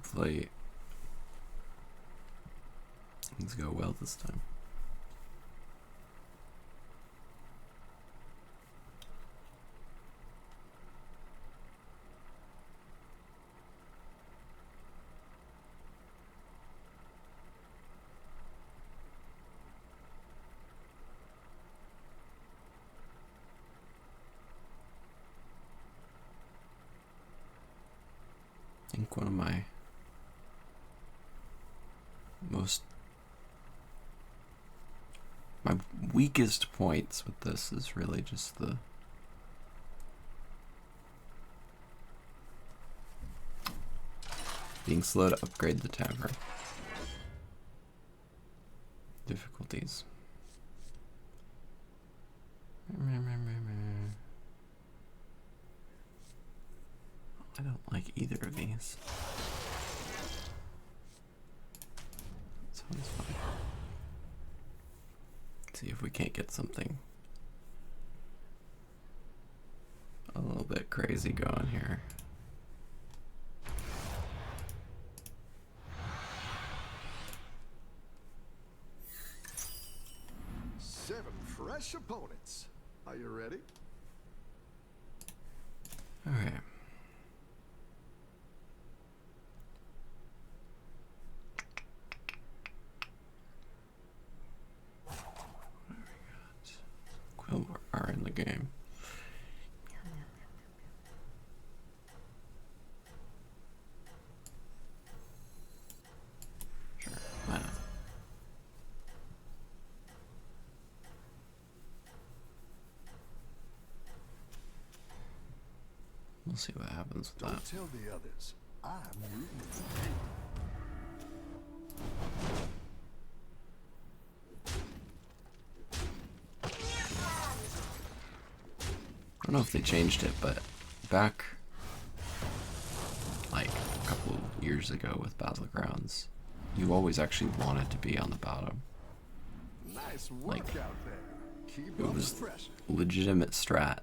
Hopefully things go well this time. I think one of my weakest points with this is really just the being slow to upgrade the tavern. Difficulties. I don't like either of these. This one's fine. Let's see if we can't get something a little bit crazy going here. Fresh opponents. Are you ready? All right. What do we got? Quill are in the game. Sure, why not? We'll see what happens with that. Don't tell the others. I'm rooting for I don't know if they changed it, but back like a couple years ago with Battlegrounds, you always actually wanted to be on the bottom. Nice work Like, out there. Keep it up was the pressure. legitimate strat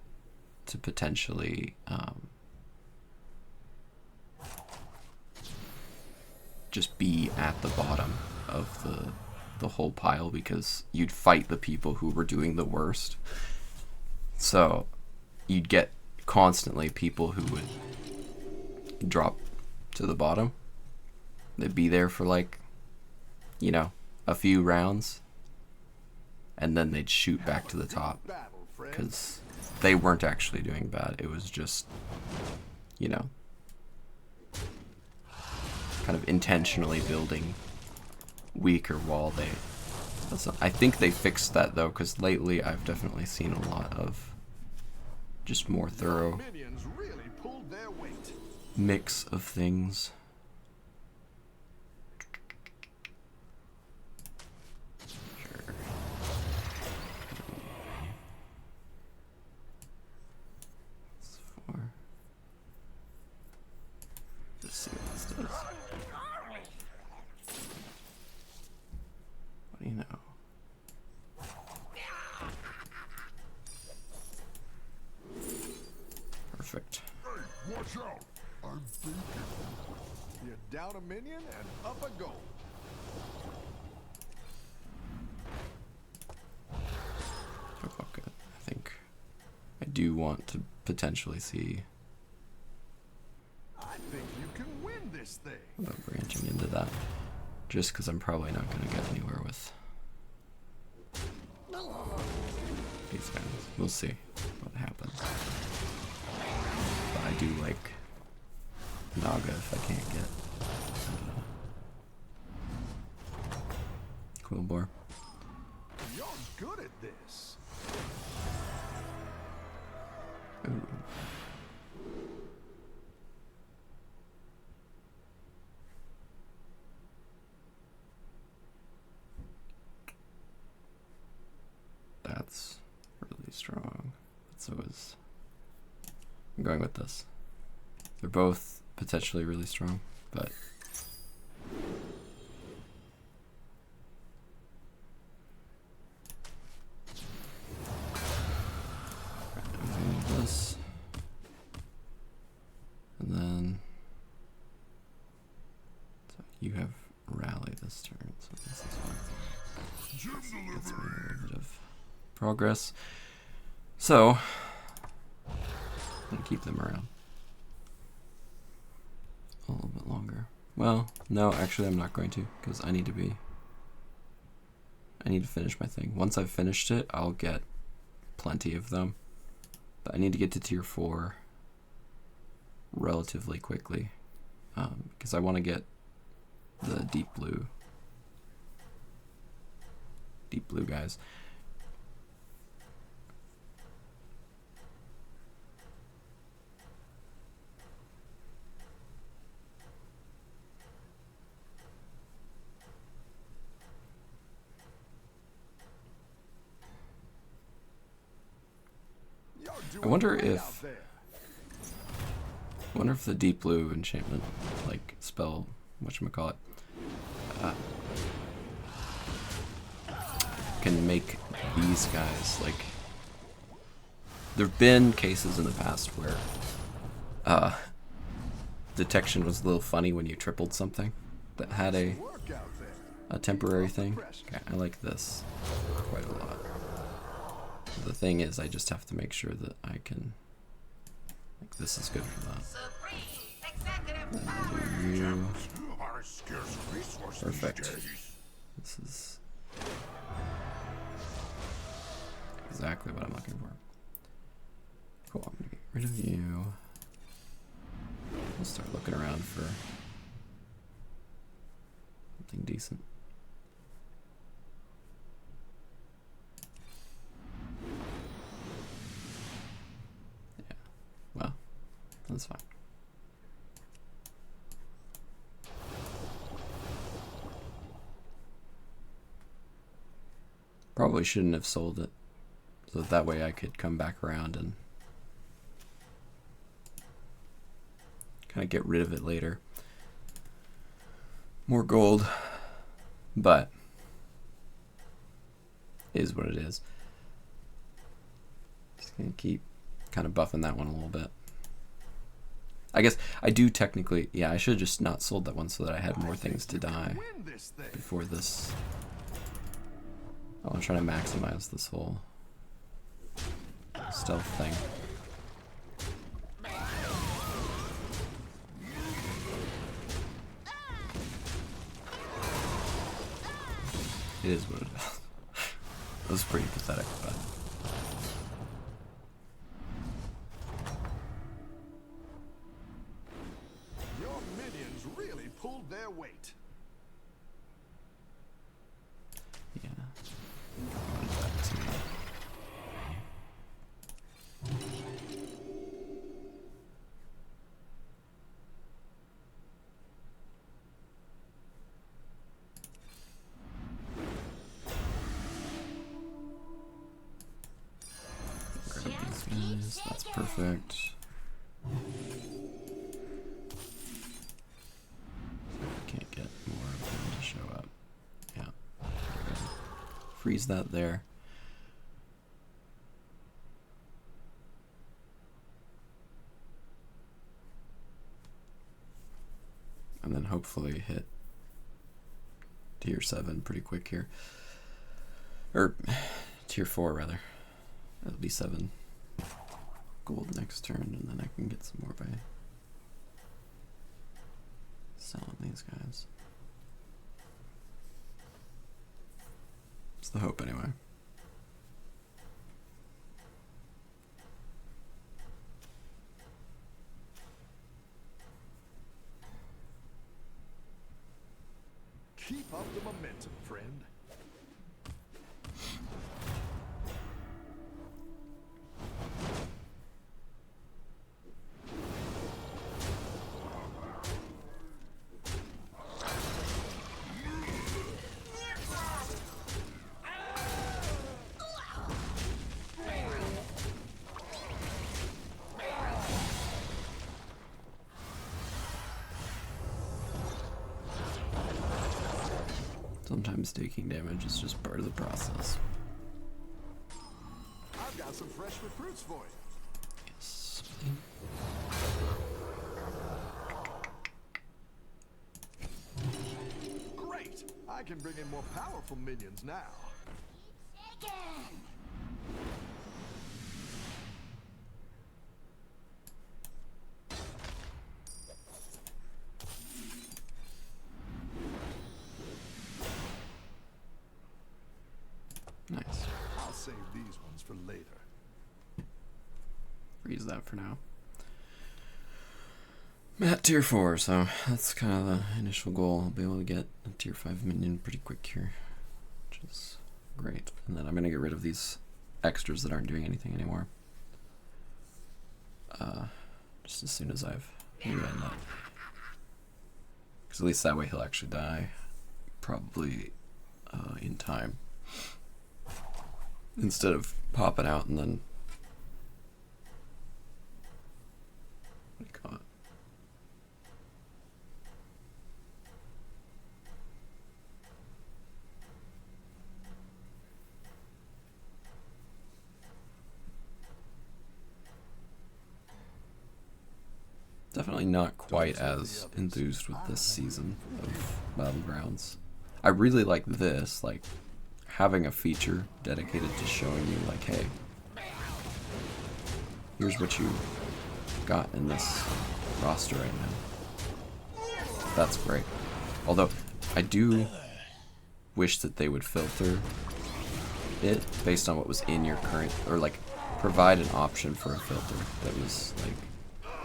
to potentially just be at the bottom of the whole pile, because you'd fight the people who were doing the worst. So you'd get constantly people who would drop to the bottom. They'd be there for like, you know, a few rounds, and then they'd shoot back to the top because they weren't actually doing bad. It was just, you know, kind of intentionally building weaker wall. I think they fixed that though, because lately I've definitely seen a lot of just more thorough Minions really pulled their weight. mix of things. Sure. That's 4. Let's see what this does. What do you know? Perfect. Hey, watch out! I'm thinking. You're down a minion and up a goal. Okay, I think I do want to potentially see I think you can win this thing. about branching into that, just because I'm probably not going to get anywhere with these guys. We'll see what happens. But I do like Naga if I can't get Quillbore. You're good at this. Ooh. That's really strong. So is I'm going with this. They're both potentially really strong, but this, and then you have rally this turn, so this is fine. Gets me a little bit of progress. So, I'm gonna keep them around a little bit longer. Well, no, actually I'm not going to, because I need to finish my thing. Once I've finished it, I'll get plenty of them. But I need to get to tier 4 relatively quickly, because I want to get the deep blue guys. I wonder if the deep blue enchantment, like spell, whatchamacallit, can make these guys, like, there've been cases in the past where detection was a little funny when you tripled something that had a temporary thing. Okay, I like this quite a lot. The thing is, I just have to make sure that I can, like, this is good for that. You. Perfect. This is exactly what I'm looking for. Cool, I'm gonna get rid of you. I'll start looking around for something decent. Yeah, well, that's fine. Probably shouldn't have sold it, so that way I could come back around and kind of get rid of it later. More gold, but it is what it is. Just gonna keep kind of buffing that one a little bit. I guess I do technically, yeah, I should have just not sold that one so that I had more things to die before this. I want to try to maximize this whole stealth thing. It is what it is. It was pretty pathetic, but your minions really pulled their weight. yeah. Back to me. Grab these guys. That's perfect. Can't get more of them to show up. Yeah. Freeze that there. And then hopefully hit tier 7 pretty quick here. Or tier 4 rather. That'll be 7 gold next turn, and then I can get some more by selling these guys. It's the hope anyway. Keep up the momentum, friend. Sometimes taking damage is just part of the process. I've got some fresh recruits for you. Yes. I can bring in more powerful minions now. Nice. I'll save these ones for later. Freeze that for now. I'm at tier 4, so that's kind of the initial goal. I'll be able to get a tier 5 minion pretty quick here, which is great. And then I'm going to get rid of these extras that aren't doing anything anymore. Just as soon as I've read that. Because at least that way he'll actually die, probably in time. Instead of popping out and then... What do you call it? Definitely not quite as enthused with this season of Battlegrounds. I really like this, like having a feature dedicated to showing you, like, hey, here's what you got in this roster right now. That's great. Although I do wish that they would filter it based on what was in your current, or like provide an option for a filter that was like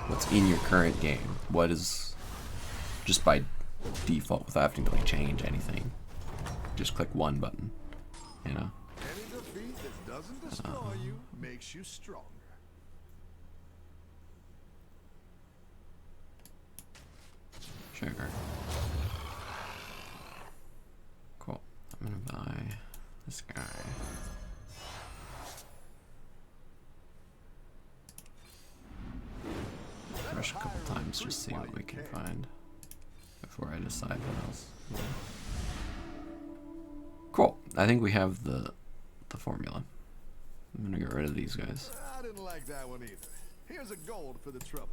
what's in your current game. What is just by default without having to like change anything. Just click one button, you know. Any defeat that doesn't destroy you makes you stronger. Sure. Cool. I'm gonna buy this guy. Rush a couple times, just see what we can find before I decide what else. Cool. I think we have the formula. I'm gonna get rid of these guys. I didn't like that one either. Here's a gold for the trouble.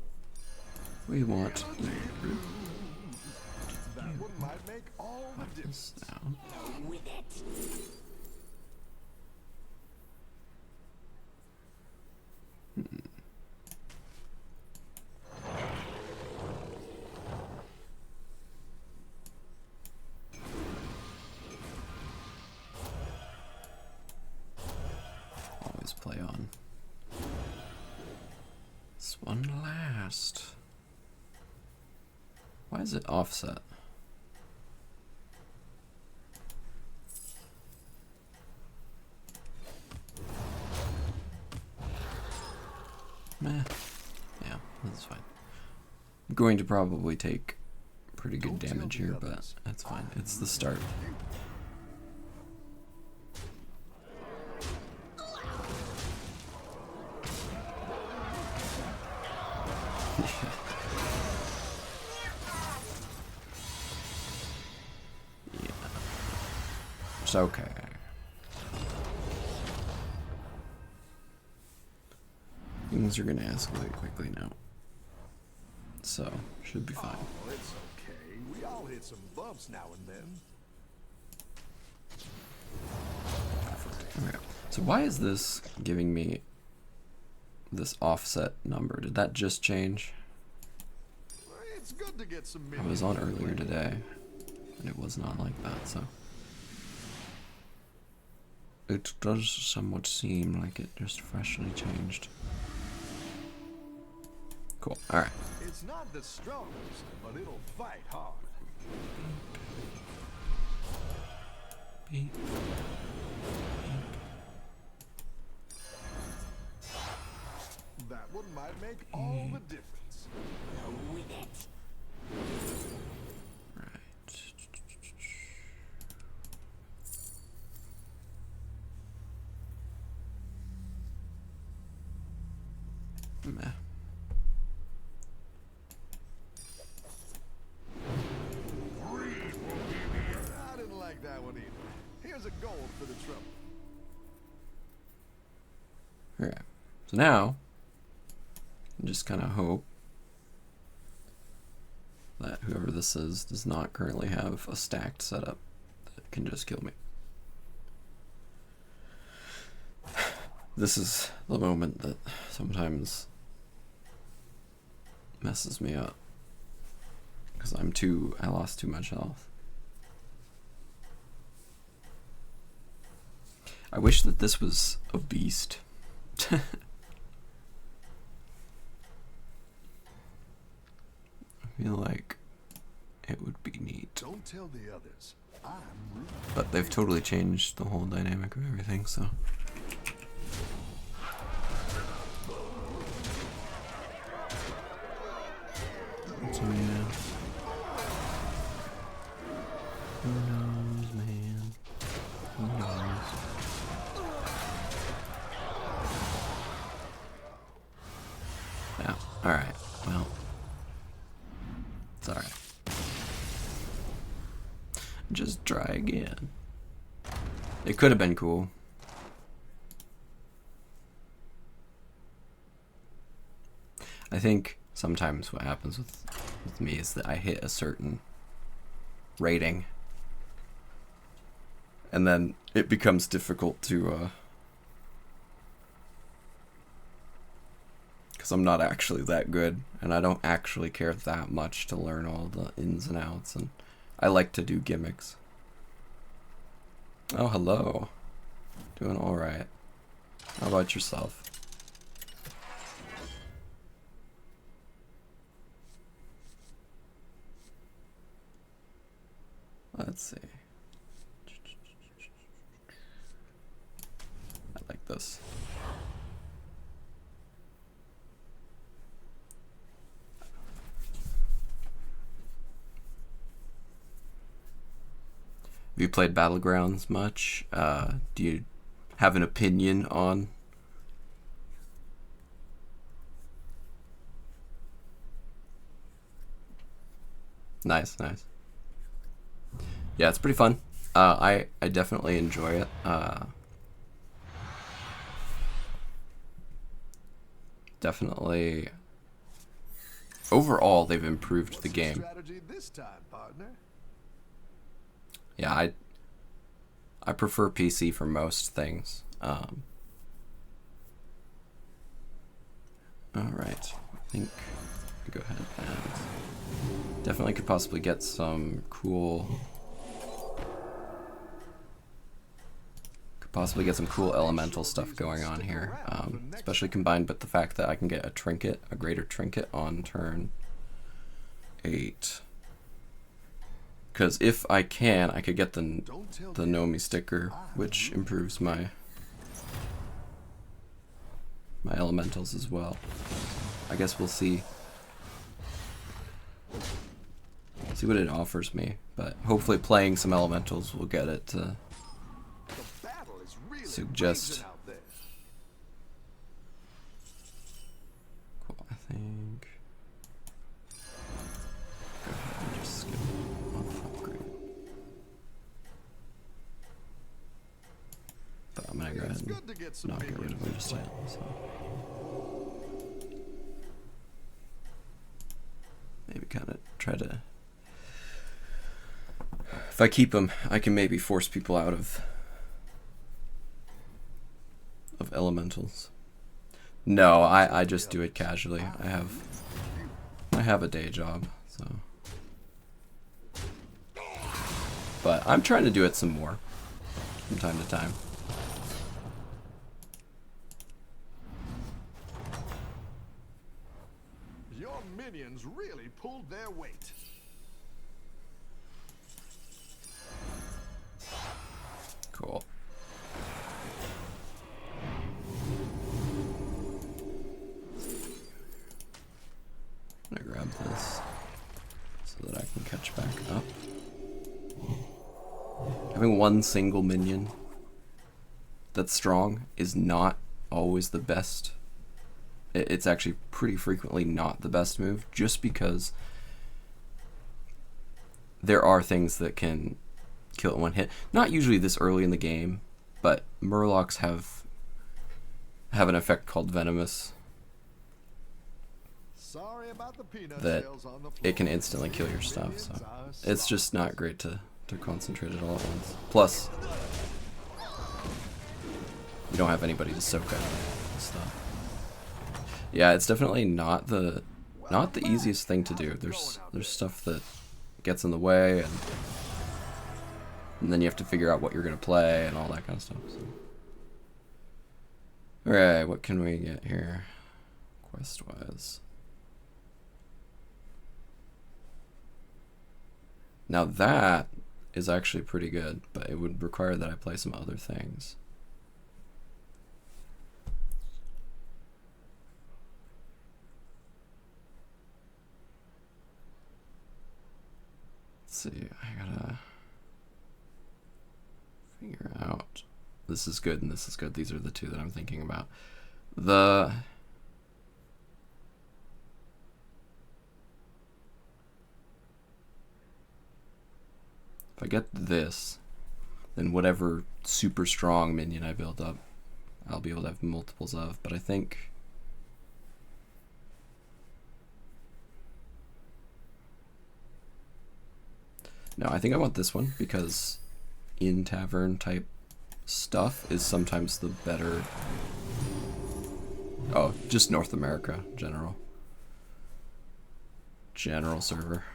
We want That one might make all the difference. this down. Always play on. This one last. Why is it offset? Meh. Yeah, that's fine. I'm going to probably take pretty good damage here, but that's fine. It's the start. Yeah. It's okay. Things are gonna escalate quickly now. So, should be fine. Oh, it's okay. We all hit some bumps now and then. Okay. So why is this giving me this offset number? Did that just change? It's good to get some I was on earlier today, and it was not like that, so. It does somewhat seem like it just freshly changed. Cool, alright. It's not the strongest, but it'll fight hard. Beep. That one might make all the difference. Right. Meh. I didn't like that one either. Here's a gold for the trouble. Okay. So now, just kind of hope that whoever this is does not currently have a stacked setup can just kill me. This is the moment that sometimes messes me up. Because I lost too much health. I wish that this was a beast. I feel like it would be neat. Don't tell the others. But they've totally changed the whole dynamic of everything, so. So yeah. Who knows, man? Who knows? Yeah, alright. Well, it's alright. Just try again. It could have been cool. I think sometimes what happens with me is that I hit a certain rating and then it becomes difficult to because I'm not actually that good and I don't actually care that much to learn all the ins and outs, and I like to do gimmicks. Oh, hello. Doing alright. How about yourself? Let's see. I like this. Have you played Battlegrounds much? Do you have an opinion on? Nice, nice. Yeah, it's pretty fun. I definitely enjoy it. Definitely. Overall, they've improved the game. Yeah, I prefer PC for most things. All right, I think we go ahead and definitely could possibly get some cool. Possibly get some cool elemental stuff going on here, especially combined with the fact that I can get a trinket, a greater trinket on turn 8. Because if I can, I could get the Nomi sticker, which improves my elementals as well. I guess we'll see. See what it offers me, but hopefully playing some elementals will get it to suggest. Cool, I think. Go ahead and just skip off upgrade. But I'm gonna go ahead and not get rid of him just yet. So. Maybe kind of try to. If I keep him, I can maybe force people out of elementals. No, I just do it casually. I have a day job, so. But I'm trying to do it some more from time to time. Your minions really pulled their weight. Cool. I'm gonna grab this so that I can catch back up. Having one single minion that's strong is not always the best. It's actually pretty frequently not the best move, just because there are things that can kill it in one hit. Not usually this early in the game, but Murlocs have an effect called Venomous that it can instantly kill your stuff, so it's just not great to to concentrate it all at once. Plus, you don't have anybody to soak up stuff. Yeah, it's definitely not the easiest thing to do. There's stuff that gets in the way, and then you have to figure out what you're gonna play and all that kind of stuff. So. All right, what can we get here, quest-wise? Now that is actually pretty good, but it would require that I play some other things. Let's see, I gotta figure out. This is good and this is good. These are the two that I'm thinking about. If I get this, then whatever super strong minion I build up, I'll be able to have multiples of. But I think no, I think I want this one because in tavern type stuff is sometimes the better. Oh, just North America general server.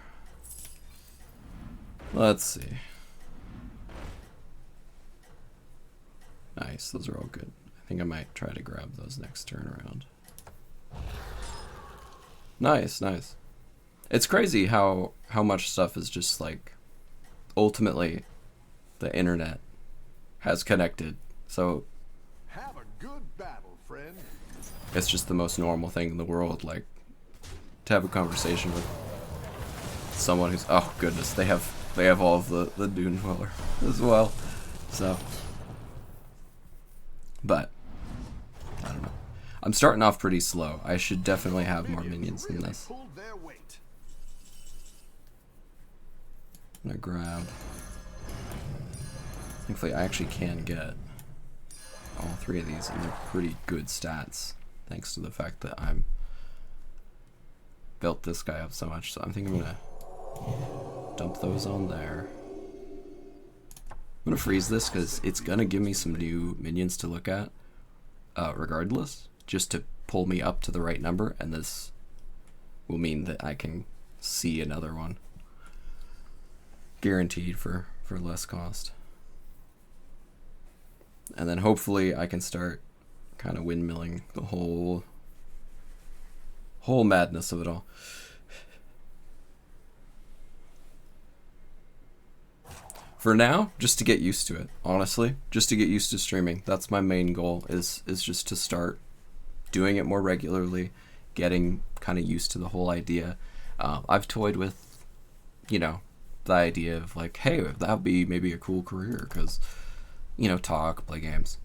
Let's see. Nice, those are all good. I think I might try to grab those next turn around. Nice, nice. It's crazy how much stuff is just like, ultimately, the internet has connected. So have a good battle, friend. It's just the most normal thing in the world, like to have a conversation with someone who's, oh goodness, they have all of the Dune Dweller as well. So, but I don't know. I'm starting off pretty slow. I should definitely have more minions than this. I'm gonna grab. Thankfully, I actually can get all three of these, and they're pretty good stats, thanks to the fact that I'm built this guy up so much. So I think I'm gonna dump those on there. I'm gonna freeze this because it's gonna give me some new minions to look at, regardless, just to pull me up to the right number, and this will mean that I can see another one, guaranteed for less cost. And then hopefully I can start kind of windmilling the whole madness of it all. For now, just to get used to it, honestly, just to get used to streaming. That's my main goal, is just to start doing it more regularly, getting kind of used to the whole idea. I've toyed with, you know, the idea of like, hey, that would be maybe a cool career, because, you know, talk, play games.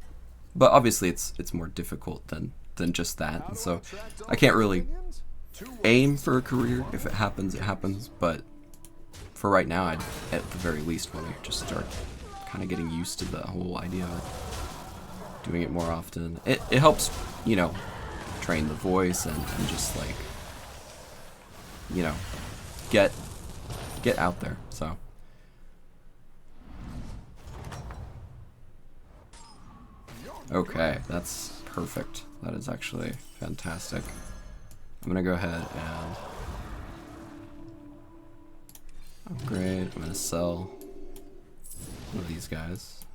But obviously it's more difficult than just that, and so I can't really aim for a career. If it happens, it happens, but for right now, I'd at the very least want to just start kind of getting used to the whole idea of doing it more often. It helps, you know, train the voice and just like, you know, get out there. So okay, that's perfect. That is actually fantastic. I'm gonna go ahead and upgrade. I'm gonna sell one of these guys.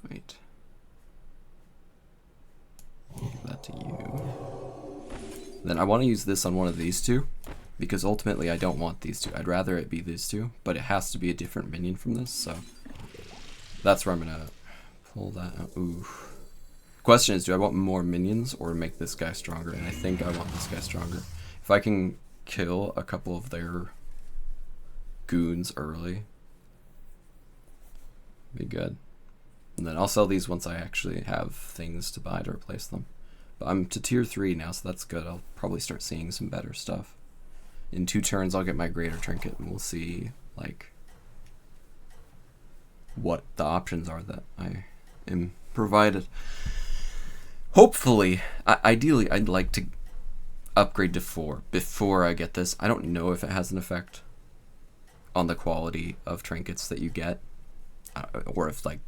Sweet. Give that to you. Then I want to use this on one of these two, because ultimately I don't want these two. I'd rather it be these two, but it has to be a different minion from this, so that's where I'm gonna pull that out. Ooh. Question is, do I want more minions or make this guy stronger? And I think I want this guy stronger. If I can kill a couple of their goons early, be good. And then I'll sell these once I actually have things to buy to replace them. But I'm to tier 3 now, so that's good. I'll probably start seeing some better stuff. In 2 turns, I'll get my greater trinket, and we'll see, like, what the options are that I am provided. Hopefully, ideally, I'd like to upgrade to 4 before I get this. I don't know if it has an effect. on the quality of trinkets that you get, or if like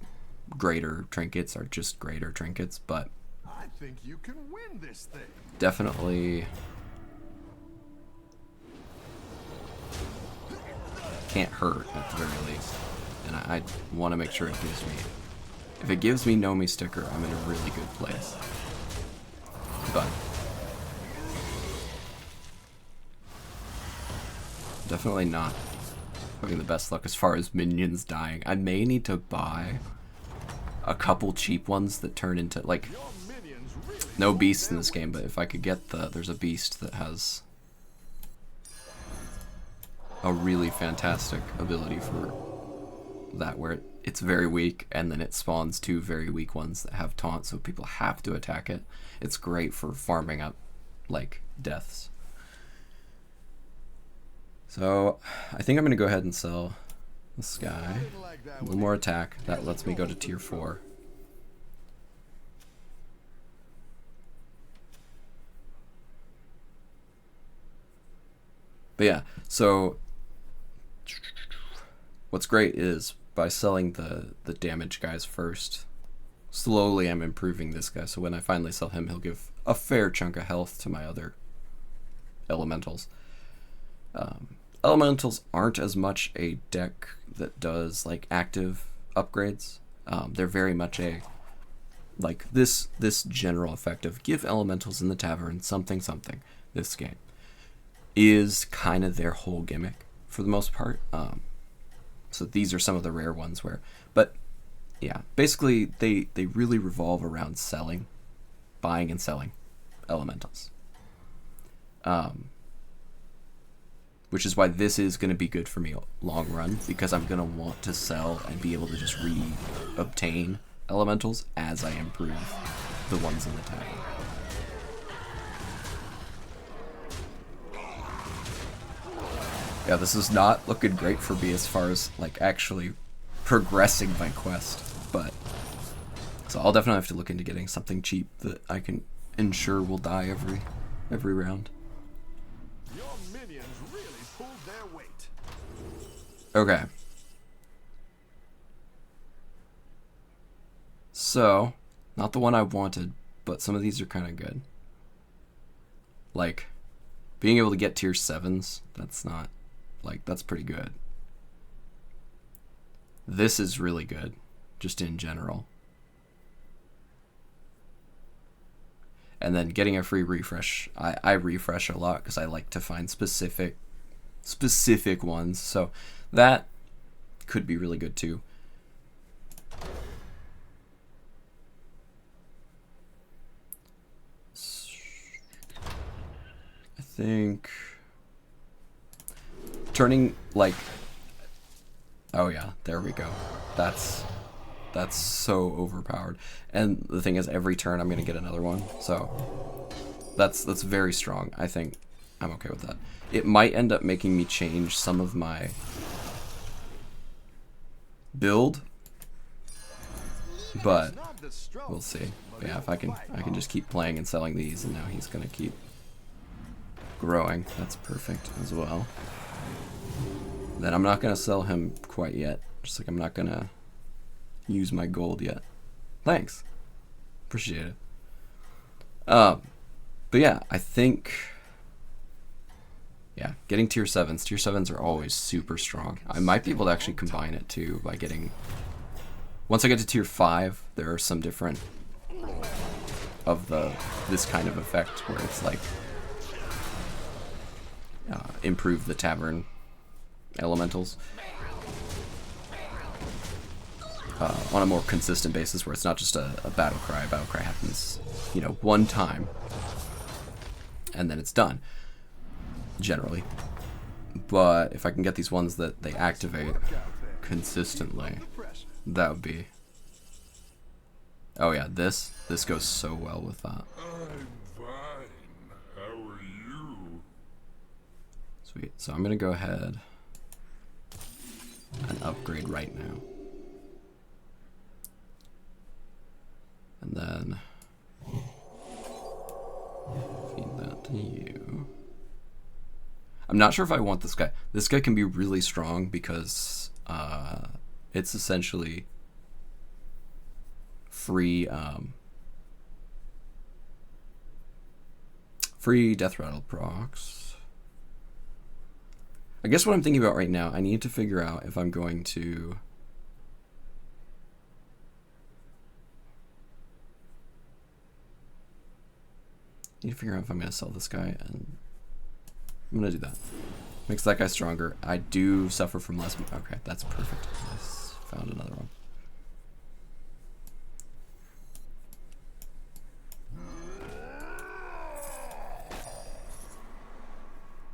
greater trinkets are just greater trinkets, but I think you can win this thing. definitely can't hurt at the very least. And I want to make sure it gives me, if it gives me Nomi sticker, I'm in a really good place. But definitely not having the best luck as far as minions dying. I may need to buy a couple cheap ones that turn into, like, Your minions really no pulled beasts in their this game, weight. but if I could get there's a beast that has a really fantastic ability for that, where it's very weak and then it spawns two very weak ones that have taunt, so people have to attack it. It's great for farming up like deaths. So I think I'm gonna go ahead and sell this guy. Didn't like that A little one. more attack. That lets me go to tier 4. But yeah, so what's great is by selling the damage guys first, slowly I'm improving this guy. So when I finally sell him, he'll give a fair chunk of health to my other elementals. Elementals aren't as much a deck that does like active upgrades. They're very much a like this general effect of give elementals in the tavern something something. This game is kind of their whole gimmick for the most part. So these are some of the rare ones where, but yeah, basically they really revolve around selling, buying and selling elementals. Which is why this is going to be good for me long run, because I'm going to want to sell and be able to just re-obtain elementals as I improve the ones in the tavern. Yeah, this is not looking great for me as far as like actually progressing my quest, but so I'll definitely have to look into getting something cheap that I can ensure will die every round. Your minions really pulled their weight. Okay. So, not the one I wanted, but some of these are kind of good. Like, being able to get tier 7s, that's not, like, that's pretty good. This is really good, just in general. And then getting a free refresh. I refresh a lot because I like to find specific ones. So that could be really good too. I think turning like, oh yeah, there we go. That's so overpowered. And the thing is, every turn I'm gonna get another one. So that's very strong. I think I'm okay with that. It might end up making me change some of my build, but we'll see. But yeah, if I can just keep playing and selling these, and now he's gonna keep growing. That's perfect as well. Then I'm not gonna sell him quite yet. Just like I'm not gonna use my gold yet. Thanks. Appreciate it. But yeah, I think, yeah, getting tier 7s. Tier 7s are always super strong. I might be able to actually combine it too by getting, once I get to tier 5, there are some different of this kind of effect where it's like improve the tavern elementals on a more consistent basis, where it's not just a battle cry. Battle cry happens, one time, and then it's done, generally. But if I can get these ones that they activate consistently, that would be... Oh yeah, this goes so well with that. I'm fine. How are you? Sweet. So I'm gonna go ahead and upgrade right now. And then feed that to you. I'm not sure if I want this guy. This guy can be really strong because it's essentially free free death rattle procs. I guess what I'm thinking about right now, I need to figure out if I'm going to figure out if I'm going to sell this guy, and I'm going to do that. Makes that guy stronger. I do suffer from less. Okay, that's perfect. Nice. Found another one.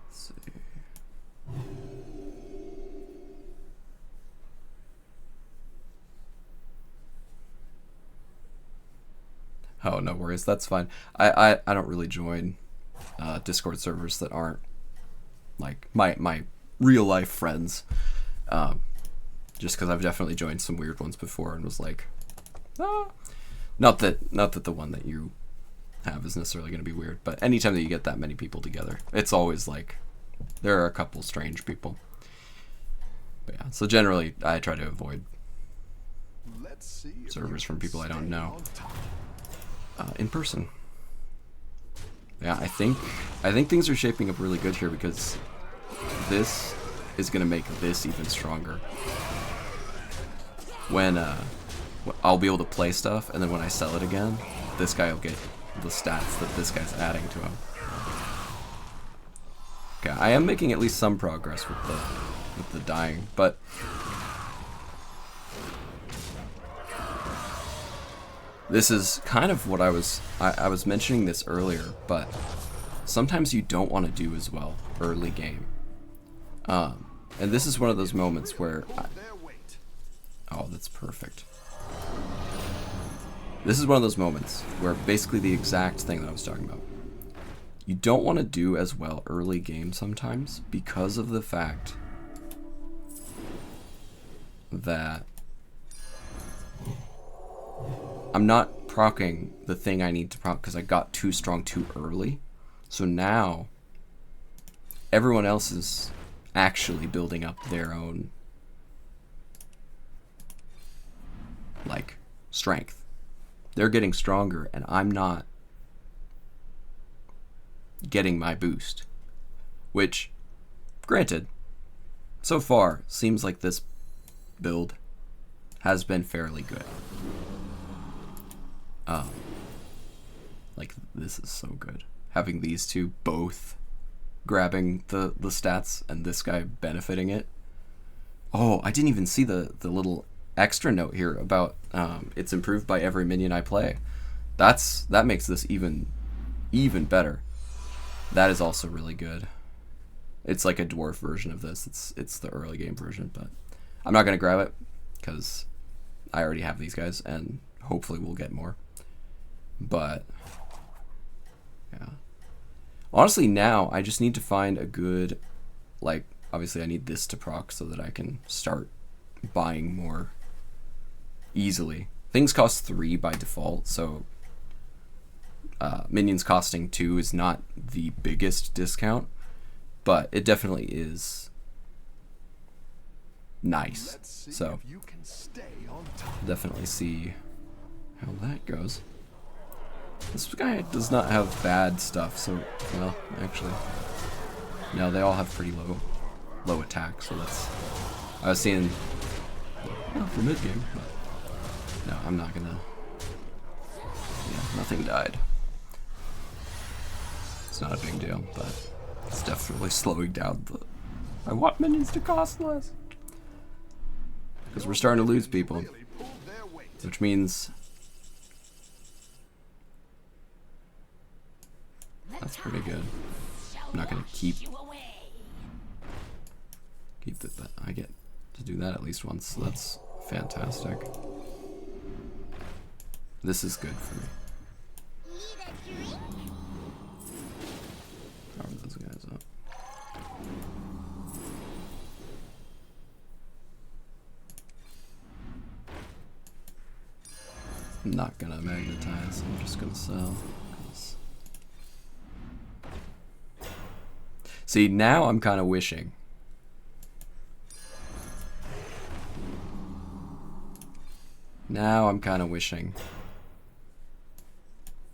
Let's see. Oh, no worries. That's fine. I don't really join Discord servers that aren't like my real life friends, just because I've definitely joined some weird ones before and was like, ah. Not that the one that you have is necessarily going to be weird, but anytime that you get that many people together, it's always like there are a couple strange people. But yeah, so generally I try to avoid servers from people I don't know in person. Yeah, I think things are shaping up really good here because this is gonna make this even stronger. When I'll be able to play stuff, and then when I sell it again, this guy will get the stats that this guy's adding to him. Okay, I am making at least some progress with the dying, but this is kind of what I was mentioning this earlier, but sometimes you don't want to do as well early game. And this is one of those moments where oh, that's perfect. This is one of those moments where basically the exact thing that I was talking about. You don't want to do as well early game sometimes because of the fact that I'm not proccing the thing I need to proc because I got too strong too early. So now everyone else is actually building up their own like strength. They're getting stronger and I'm not getting my boost. Which, granted, so far seems like this build has been fairly good. Like, this is so good. Having these two both grabbing the stats and this guy benefiting it. Oh, I didn't even see the little extra note here about it's improved by every minion I play. That makes this even better. That is also really good. It's like a dwarf version of this. It's the early game version, but I'm not gonna grab it because I already have these guys and hopefully we'll get more. But yeah, honestly now I just need to find a good, like, obviously I need this to proc so that I can start buying more easily. Things cost 3 by default, so minions costing 2 is not the biggest discount, but it definitely is nice. So definitely see how that goes. This guy does not have bad stuff, so, well, actually, no, they all have pretty low attack, so that's, I was seeing, well, for mid game, but no, I'm not gonna, yeah, nothing died. It's not a big deal, but it's definitely slowing down the, I want minions to cost less. Because we're starting to lose people, which means that's pretty good. I'm not gonna keep that, but I get to do that at least once, so that's fantastic. This is good for me. Power those guys up. I'm not gonna magnetize, I'm just gonna sell. See, now I'm kind of wishing. Now I'm kind of wishing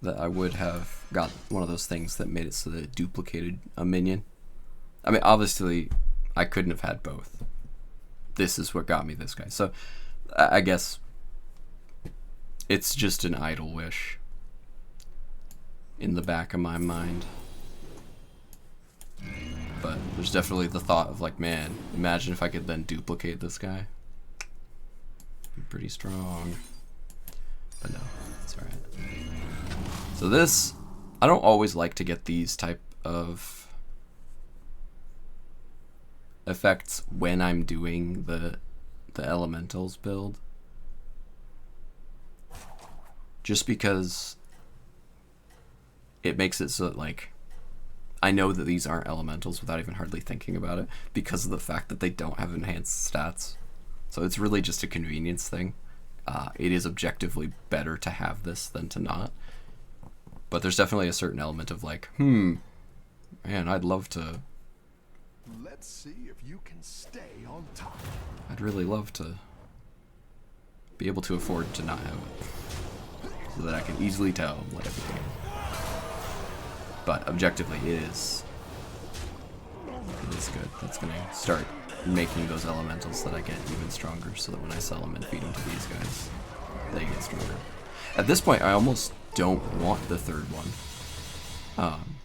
that I would have got one of those things that made it so that it duplicated a minion. I mean, obviously, I couldn't have had both. This is what got me this guy. So, I guess it's just an idle wish in the back of my mind. But there's definitely the thought of like, man, imagine if I could then duplicate this guy. Be pretty strong. But no, it's alright. So this, I don't always like to get these type of effects when I'm doing the elementals build. Just because it makes it so that, like, I know that these aren't elementals without even hardly thinking about it because of the fact that they don't have enhanced stats. So it's really just a convenience thing. It is objectively better to have this than to not. But there's definitely a certain element of like, man, I'd love to. Let's see if you can stay on top. I'd really love to be able to afford to not have it, so that I can easily tell what everything is. But objectively, it is good. That's gonna start making those elementals that I get even stronger, so that when I sell them and feed them to these guys, they get stronger. At this point, I almost don't want the third one.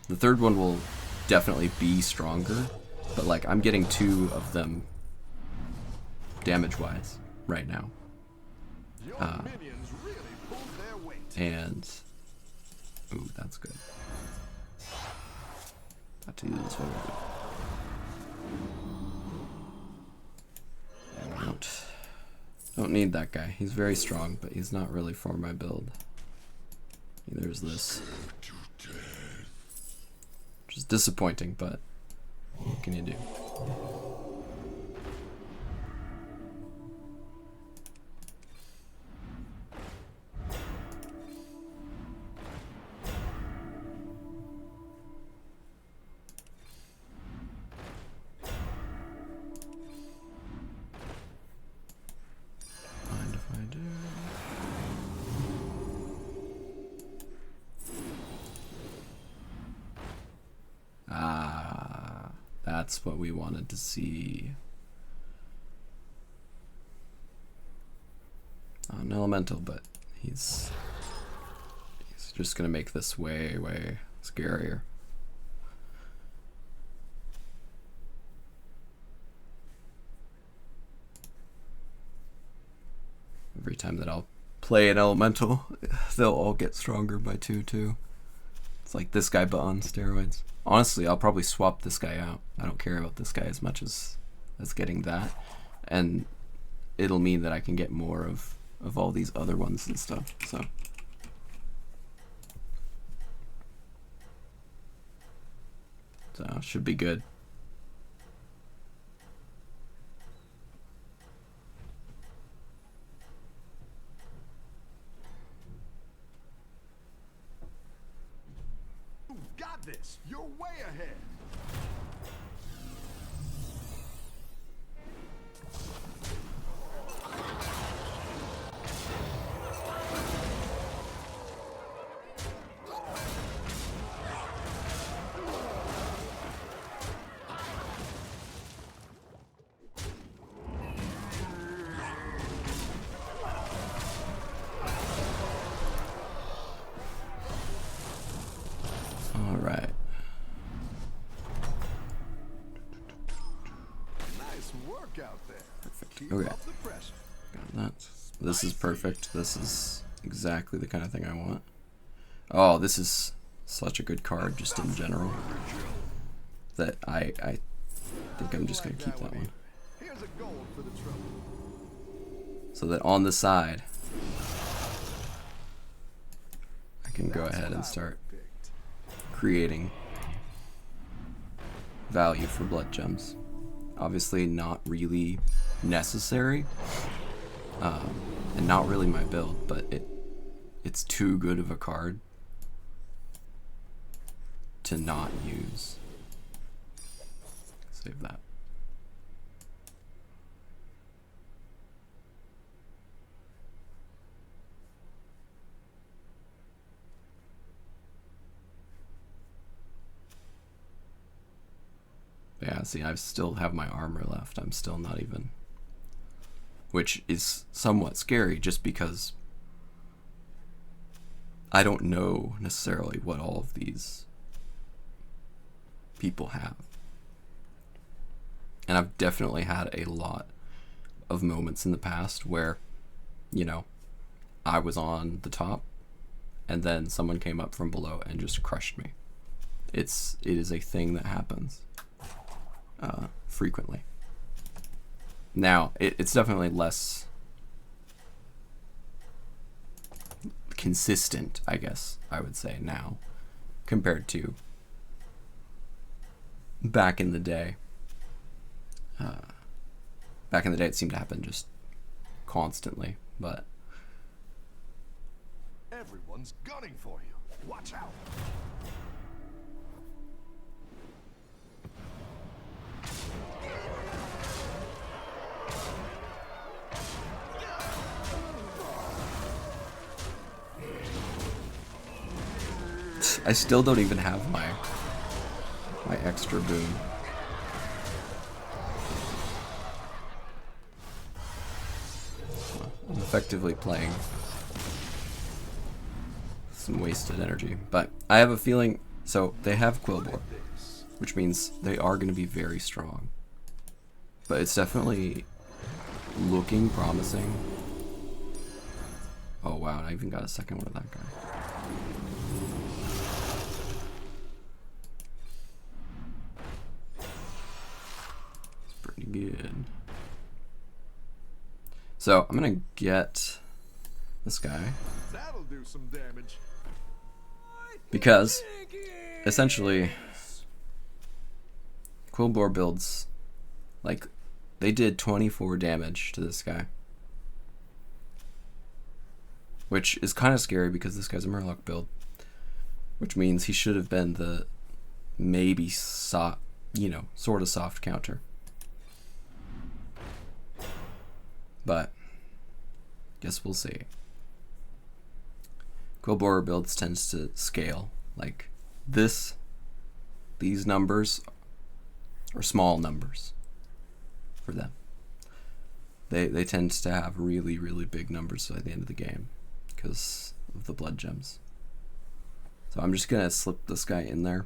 The third one will definitely be stronger, but like I'm getting 2 of them damage-wise right now. Your minions really pulled their weight. And ooh, that's good. Got to use this one. Don't need that guy. He's very strong, but he's not really for my build. There's this. Which is disappointing, but what can you do? Mind if I do? That's what we wanted to see. An elemental, but he's just gonna make this way, way scarier. Every time that I'll play an elemental, they'll all get stronger by 2 too. It's like this guy but on steroids. Honestly, I'll probably swap this guy out. I don't care about this guy as much as getting that. And it'll mean that I can get more of all these other ones and stuff. So should be good. Got this. You're way ahead. All right. Nice work out there. Perfect. Keep Okay. up the pressure. Got that. This is perfect. This is exactly the kind of thing I want. Oh, this is such a good card just in general that I think I'm just going to keep that one. Here's a gold for the trouble. So that on the side, I can go ahead and start creating value for blood gems. Obviously not really necessary, and not really my build, but it's too good of a card to not use. Save that. Yeah, see, I still have my armor left. I'm still not even... Which is somewhat scary, just because I don't know necessarily what all of these people have. And I've definitely had a lot of moments in the past where, you know, I was on the top, and then someone came up from below and just crushed me. It is a thing that happens frequently. Now, it's definitely less consistent, I guess I would say now, compared to back in the day. Back in the day, it seemed to happen just constantly, but... Everyone's gunning for you. Watch out. I still don't even have my extra boon. I'm effectively playing some wasted energy, but I have a feeling. So they have Quillbore, which means they are going to be very strong, but it's definitely looking promising. Oh wow, I even got a second one of that guy. Pretty good. So I'm gonna get this guy. That'll do some damage. Because essentially Quillbore builds, like, they did 24 damage to this guy, which is kind of scary because this guy's a Murloc build, which means he should have been the maybe soft, you know, sort of soft counter. But guess we'll see. Quillbore builds tends to scale. Like these numbers are small numbers for them. They tend to have really, really big numbers by the end of the game because of the blood gems. So I'm just gonna slip this guy in there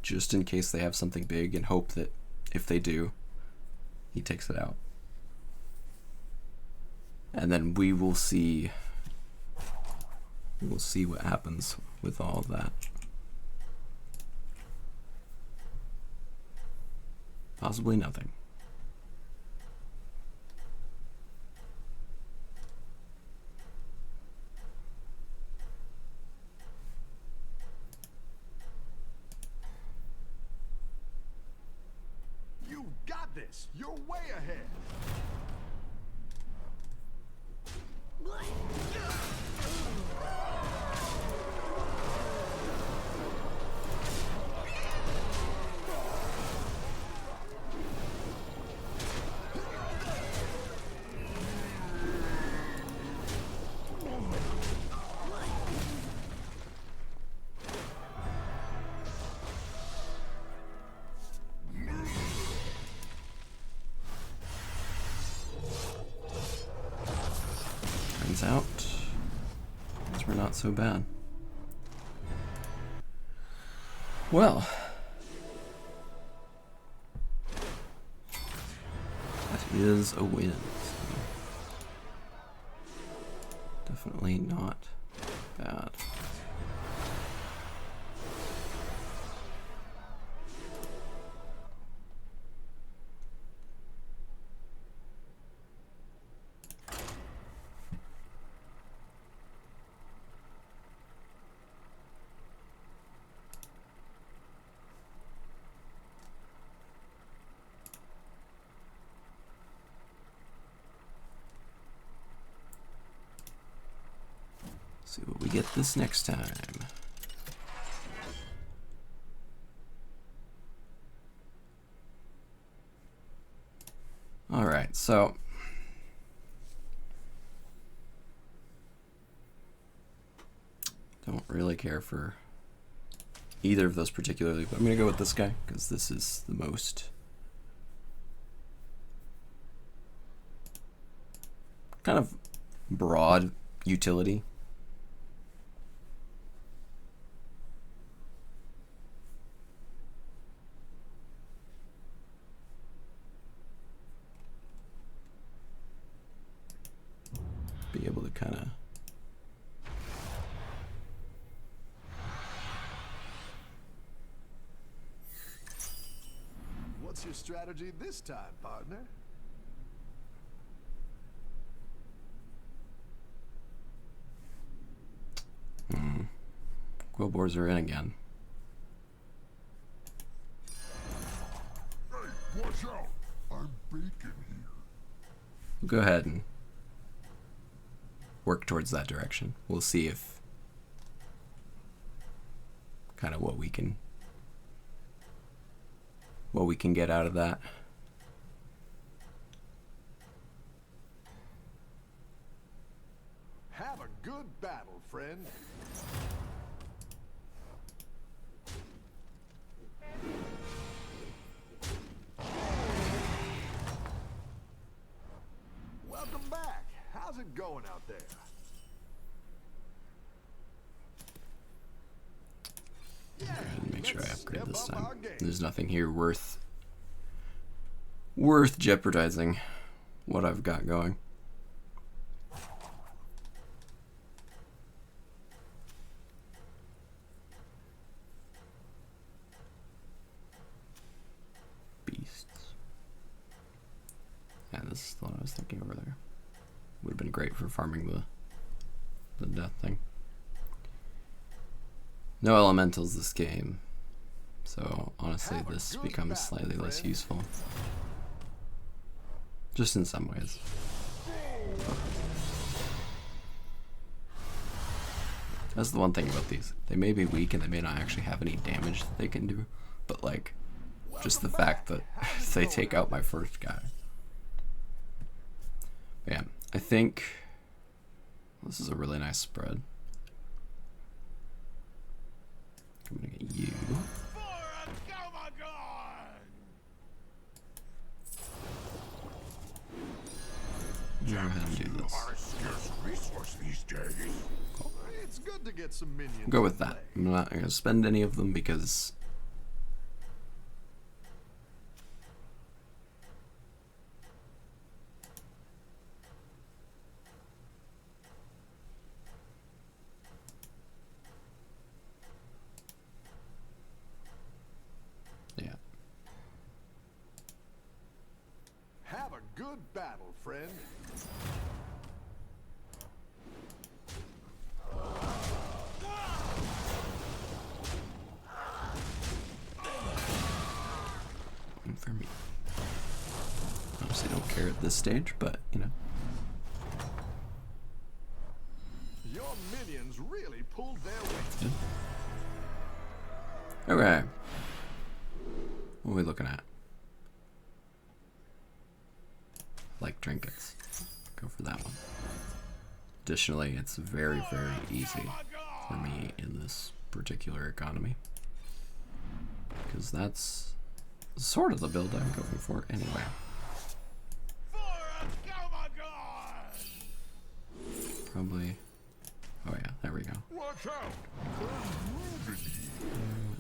just in case they have something big and hope that if they do, he takes it out. And then we will see what happens with all of that. Possibly nothing. You got this. You're way ahead. Turns out, things were not so bad. Well, that is a win. So definitely not bad. See what we get this next time. Alright, so don't really care for either of those particularly, but I'm gonna go with this guy because this is the most kind of broad utility. Be able to kind of What's your strategy this time, partner? Quillboars are in again. Hey, watch out! I'm baking here. We'll go ahead and work towards that direction. We'll see if kind of what we can get out of that. Have a good battle, friend. Welcome back. How's it going out there? Yeah, Make sure I let's upgrade step this up time. our game. There's nothing here worth jeopardizing what I've got going. Beasts. Yeah, this is the one I was thinking over there. Would have been great for farming the death thing. No elementals this game, so honestly Have a this good becomes battle, slightly less friend. useful. Just in some ways. That's the one thing about these. They may be weak and they may not actually have any damage that they can do, but like, just the fact that they take out my first guy. But yeah, I think this is a really nice spread. I'm gonna get you. Go ahead and do this. Are a scarce resource these days. It's good to get some minions. Go with in that. play. I'm not gonna spend any of them because yeah. Have a good battle, friend. One for me. Obviously don't care at this stage, but you know. Your minions really pulled their weight. Okay. What are we looking at? Like trinkets. Go for that one. Additionally, it's very, very easy for me in this particular economy. Because that's sort of the build I'm going for anyway. Probably. Oh yeah, there we go. Watch out! I'm moving here.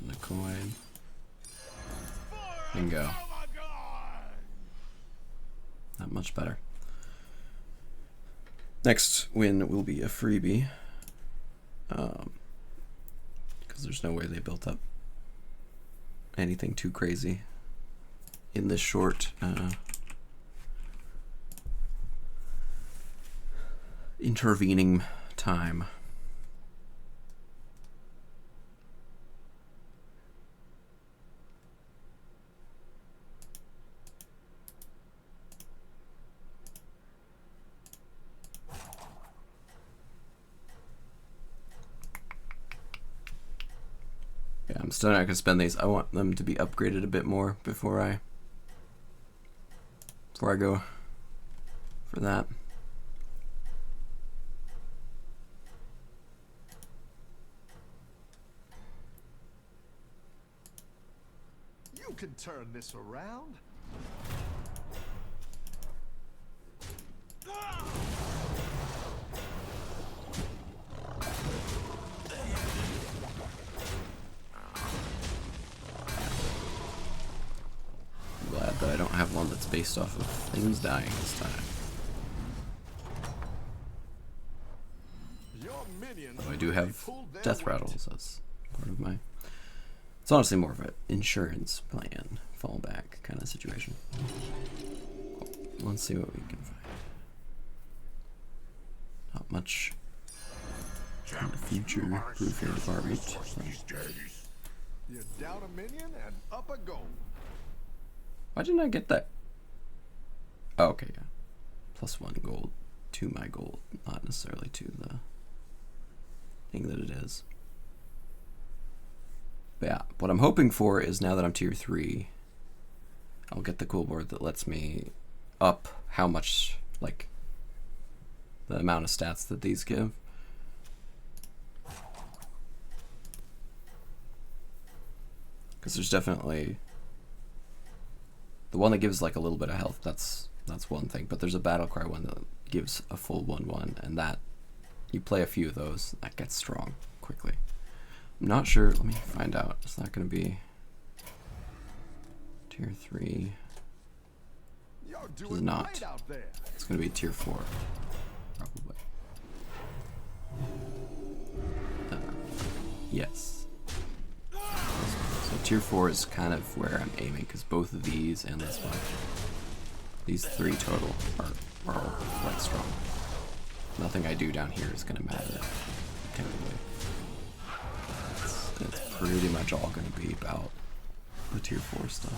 And the coin. Bingo. Not much better. Next win will be a freebie. Because there's no way they built up anything too crazy in this short intervening time. Yeah, I'm still not gonna spend these. I want them to be upgraded a bit more before I before I go for that. You can turn this around. I'm glad that I don't have one that's based off of things dying this time. Your minions Though I do have pulled their death weight. rattles as part of my... It's honestly more of an insurance plan, fallback kind of situation. Cool. Let's see what we can find. Not much in the future-proofing department. These days. You're down a minion and up a gold. Why didn't I get that? Oh, okay, yeah. +1 gold to my gold, not necessarily to the thing that it is. But yeah, what I'm hoping for is now that I'm tier 3, I'll get the cool board that lets me up how much, like, the amount of stats that these give. Because there's definitely the one that gives like a little bit of health, that's one thing, but there's a battle cry one that gives a full 1/1, and that you play a few of those, that gets strong quickly. I'm not sure, let me find out. It's not going to be tier 3. You're It's doing not. great out there. It's going to be tier 4, probably. Yes. So tier 4 is kind of where I'm aiming, because both of these and this one, these 3 total are all quite strong. Nothing I do down here is going to matter, technically. It's pretty much all going to be about the tier 4 stuff.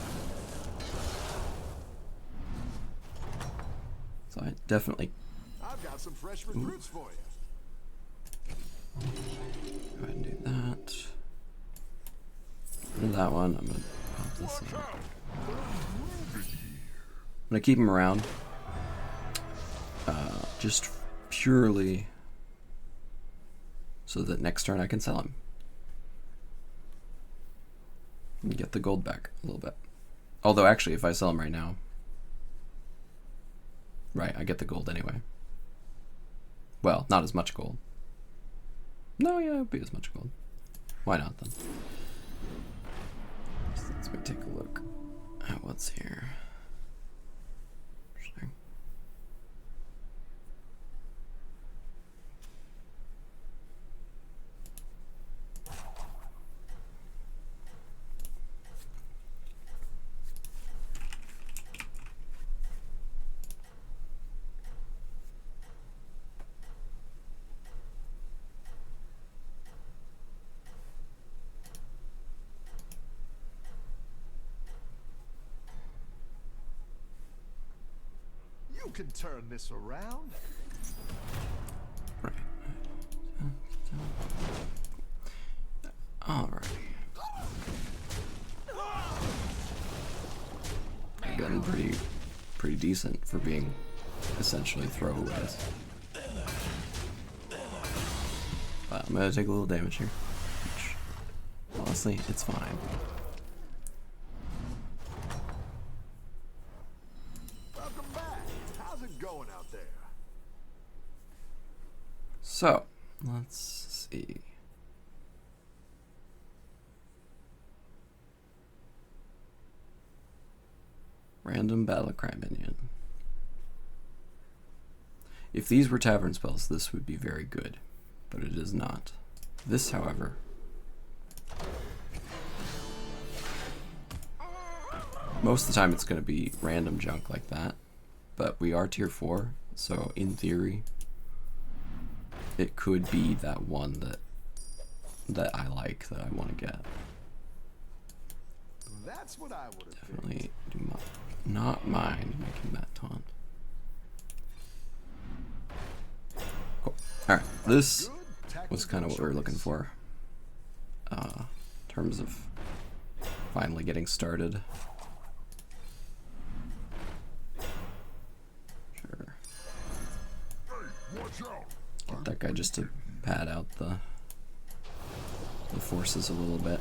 So I definitely I've got some fresh recruits for you. go ahead and do that. Do that one. I'm gonna pop this in. I'm gonna keep him around, just purely so that next turn I can sell him and get the gold back a little bit. Although actually, if I sell him right now, right, I get the gold anyway. Well, not as much gold. No, yeah, it'll be as much gold. Why not then? So let's me take a look at what's here. Interesting. You can turn this around. Right. Alright. Again, pretty decent for being essentially throwaways. But I'm gonna take a little damage here. Which, honestly, it's fine. Welcome back. How's it going out there? So, let's see. Random battle cry minion. If these were tavern spells, this would be very good, but it is not. This, however, most of the time it's going to be random junk like that, but we are tier 4, so in theory, it could be that one that I like, that I want to get. That's what I would have Definitely do not mind making that taunt. Cool. Alright, this was kind of what we were looking for. In terms of finally getting started. Watch out! Get that guy just to pad out the forces a little bit.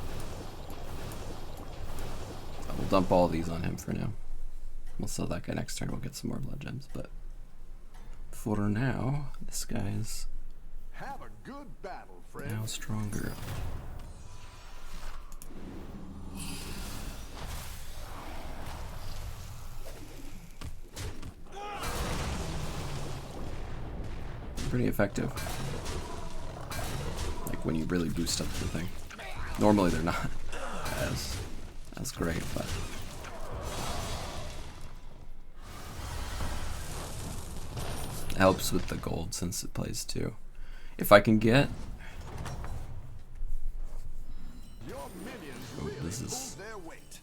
I will dump all these on him for now. We'll sell that guy next turn. We'll get some more blood gems, but for now, this guy's Have a good battle, friend. now stronger. Pretty effective. Like when you really boost up the thing. Normally they're not as great, but it helps with the gold since it plays too. If I can get Your minions oh, really this pulled is their weight.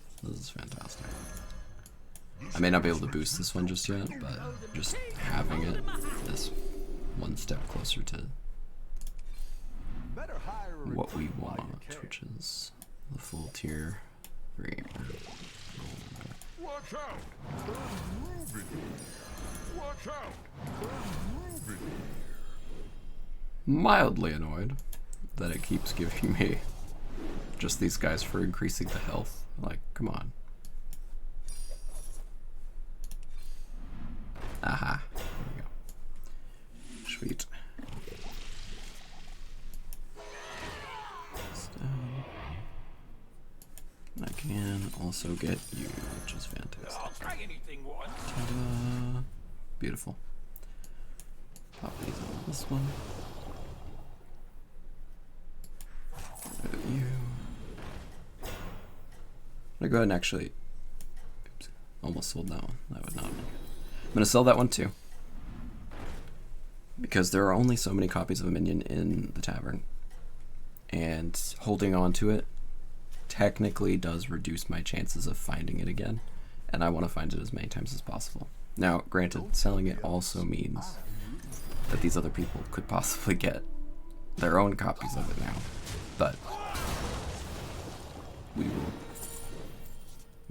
fantastic. I may not be able to boost this one just yet, but just having it is one step closer to Better hire a what we recruit while you want, can. which is the full tier 3. Watch out! They're moving here. Watch out! They're moving here. Mildly annoyed that it keeps giving me just these guys for increasing the health. Like, come on. Aha. There we go. Sweet. I can also get you, which is fantastic. I'll try anything once. Ta-da. Beautiful. Pop these on this one. Rid of you. I'm gonna go ahead and actually. Oops, almost sold that one. That would not. I'm gonna sell that one too. Because there are only so many copies of a minion in the tavern. And holding on to it technically does reduce my chances of finding it again, and I want to find it as many times as possible. Now, granted, selling it also means that these other people could possibly get their own copies of it now, but we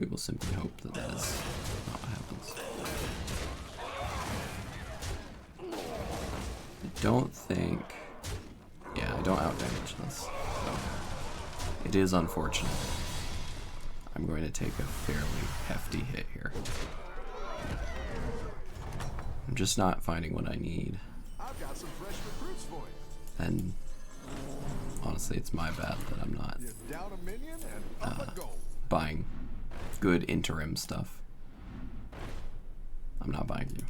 will simply hope that that is not what happens. I don't think, yeah, I don't outdamage this, so it is unfortunate. I'm going to take a fairly hefty hit here. I'm just not finding what I need. I've got some fresh recruits for you. And honestly, it's my bad that I'm not You're down a minion and up a gold. buying good interim stuff. I'm not buying you.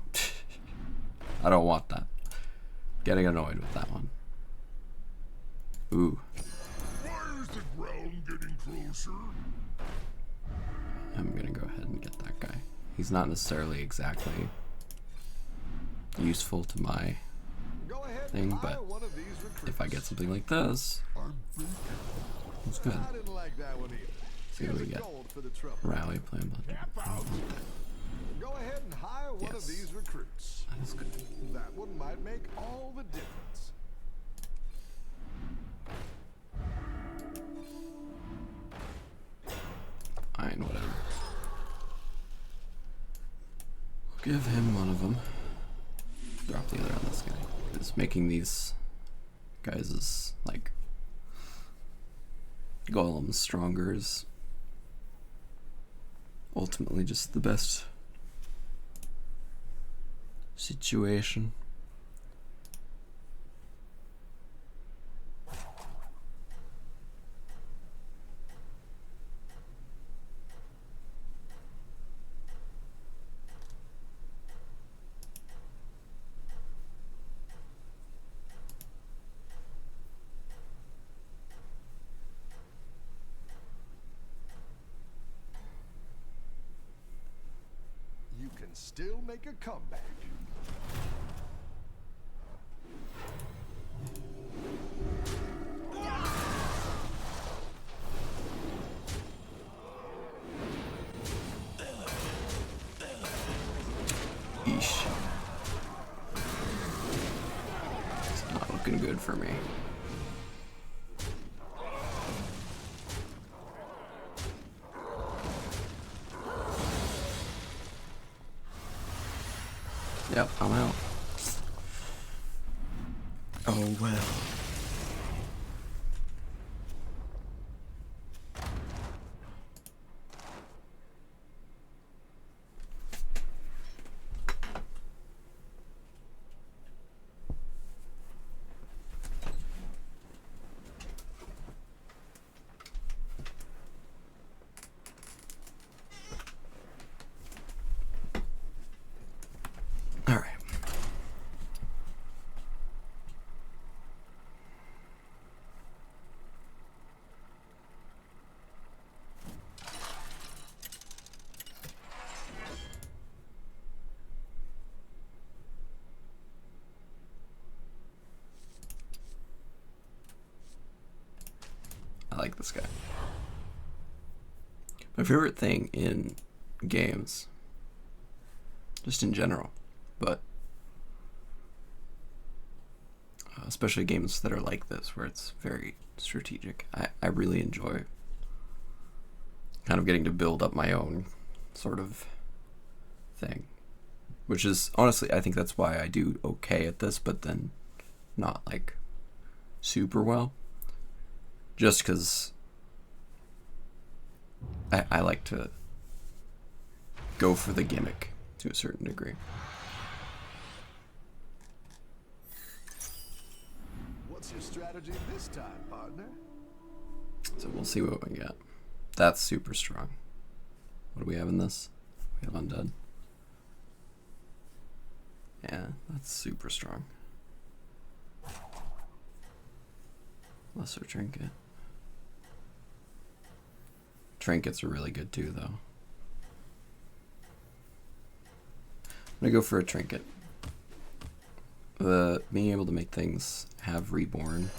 I don't want that. Getting annoyed with that one. Ooh. Why is the ground getting closer? I'm gonna go ahead and get that guy. He's not necessarily exactly useful to my Go ahead thing, and hire but one of these recruits. if I get something like this, it's good. I didn't like that one either. See what Here's we a get. gold for the trouble. Rally, plan, blood. Go ahead and hire one Yes. of these recruits. That is good. That one might make all the difference. Fine, whatever. I'll give him one of them. Drop the other on this guy. Because making these guys is like golems stronger is ultimately just the best situation. You can still make a comeback. Eesh. It's not looking good for me. Yep, I'm out. Oh well. All right. I like this guy. My favorite thing in games, just in general, but especially games that are like this, where it's very strategic, I really enjoy kind of getting to build up my own sort of thing. Which is, honestly, I think that's why I do okay at this, but then not, like, super well. Just because I like to go for the gimmick to a certain degree. What's your strategy this time, partner? So we'll see what we get. That's super strong. What do we have in this? We have undead. Yeah, that's super strong. Lesser trinket. Trinkets are really good too, though. I'm gonna go for a trinket. Being able to make things have reborn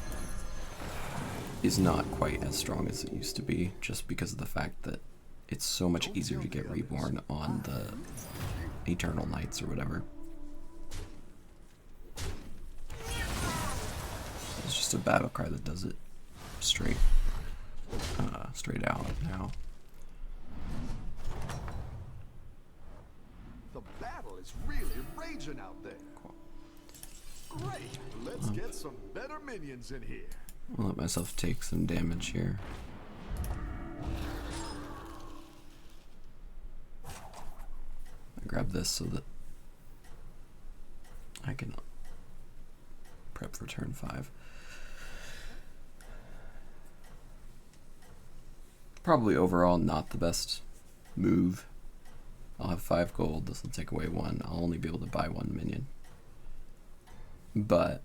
is not quite as strong as it used to be, just because of the fact that it's so much easier to get reborn on the Eternal Knights or whatever. It's just a battle cry that does it straight out now. The battle is really raging out there. Cool. Great. Let's get some better minions in here. I'll let myself take some damage here. I grab this so that I can prep for turn 5. Probably overall not the best move. I'll have 5 gold, this will take away 1. I'll only be able to buy 1 minion. But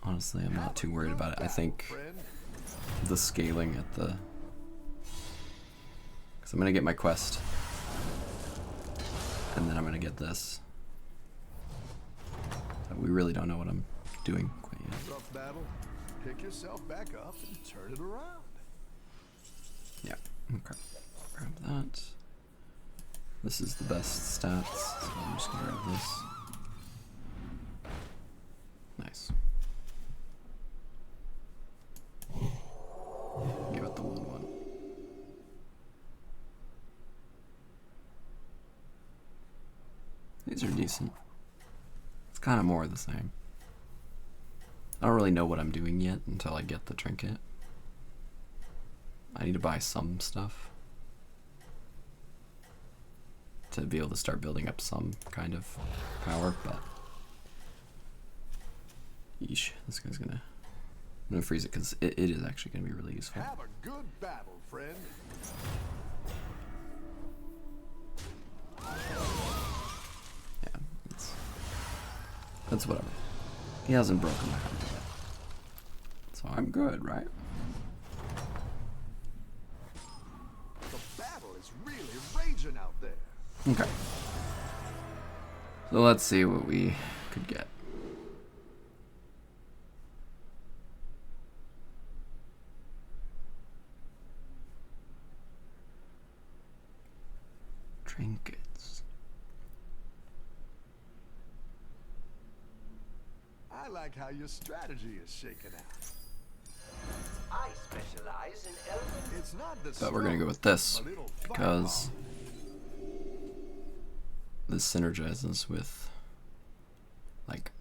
honestly, I'm not too worried about it. I think the scaling at the... Because I'm going to get my quest. And then I'm going to get this. So we really don't know what I'm doing quite yet. Rough battle. Pick yourself back up and turn it around. Yeah, okay. Grab that. This is the best stats, so I'm just gonna grab this. Nice. Give it the 1/1. These are decent. It's kind of more of the same. I don't really know what I'm doing yet until I get the trinket. I need to buy some stuff to be able to start building up some kind of power, but yeesh, this guy's I'm gonna freeze it because it is actually gonna be really useful. Have a good battle, friend. Yeah, that's whatever. He hasn't broken my heart yet, so I'm good, right? Out there. Okay. So let's see what we could get. Trinkets. I like how your strategy is shaking out. I specialize in element. It's not the But we're gonna go with this because this synergizes with like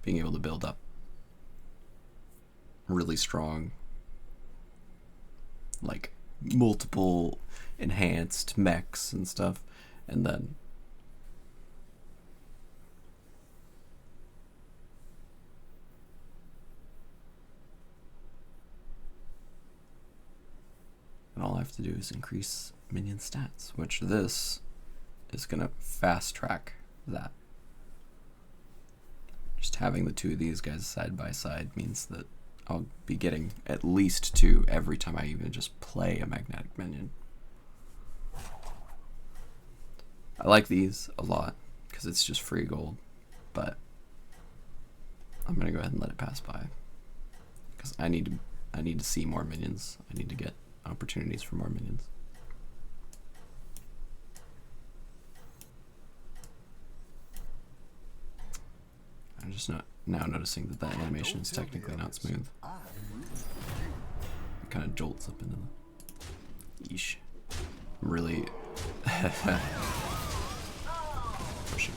being able to build up really strong, like multiple enhanced mechs and stuff, and then all I have to do is increase minion stats, which this is gonna fast track that. Just having the two of these guys side by side means that I'll be getting at least 2 every time I even just play a magnetic minion. I like these a lot because it's just free gold, but I'm gonna go ahead and let it pass by because I need to see more minions. I need to get opportunities for more minions. I'm just now noticing that that animation is technically not smooth. It kind of jolts up into the... Yeesh. I'm really... pushing.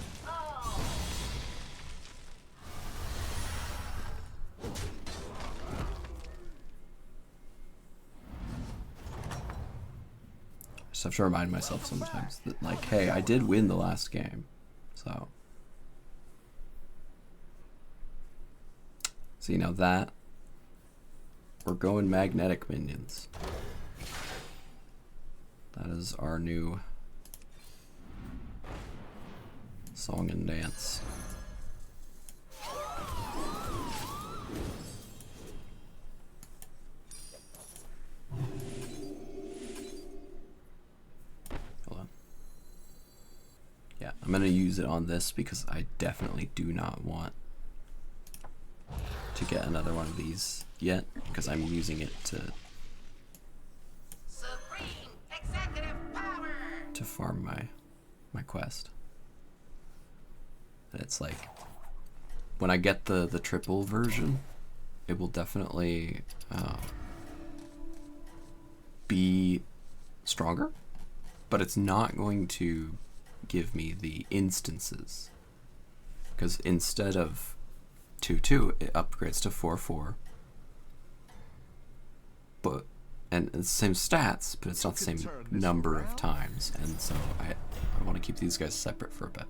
I just have to remind myself sometimes that, like, hey, I did win the last game, so... So you know that, we're going magnetic minions. That is our new song and dance. Hold on. Yeah, I'm gonna use it on this because I definitely do not want to get another one of these yet, because I'm using it to Supreme executive power. farm my quest. And it's like when I get the triple version, it will definitely be stronger, but it's not going to give me the instances, because instead of 2/2, it upgrades to 4/4. But and it's the same stats, but it's not the same number of times, and so I want to keep these guys separate for a bit.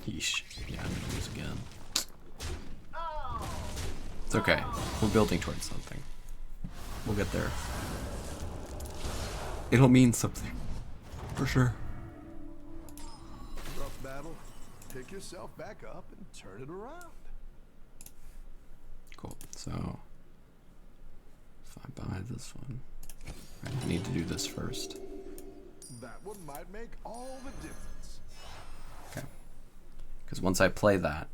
Yeesh. Yeah, I'm gonna lose again. It's okay. We're building towards something. We'll get there. It'll mean something. For sure. Rough battle. Pick yourself back up and turn it around. Cool. So, if I buy this one, I need to do this first. That one might make all the difference. Okay. Because once I play that,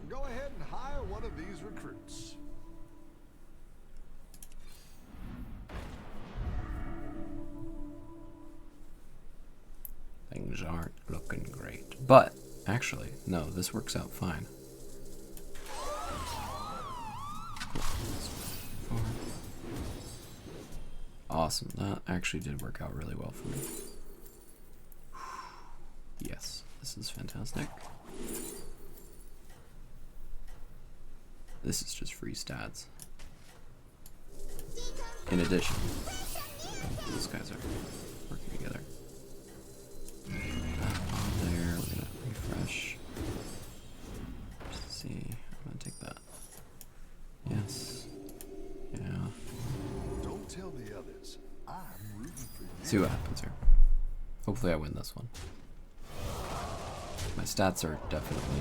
Go ahead and hire one of these recruits. things aren't looking great. But, actually, no, this works out fine. Cool. Awesome. That actually did work out really well for me. Yes, this is fantastic. This is just free stats. In addition, these guys are working together. That on there, we're gonna refresh. Let's see, I'm gonna take that. Yes. Yeah. Don't tell the others. I'm rooting for you. See what happens here. Hopefully I win this one. My stats are definitely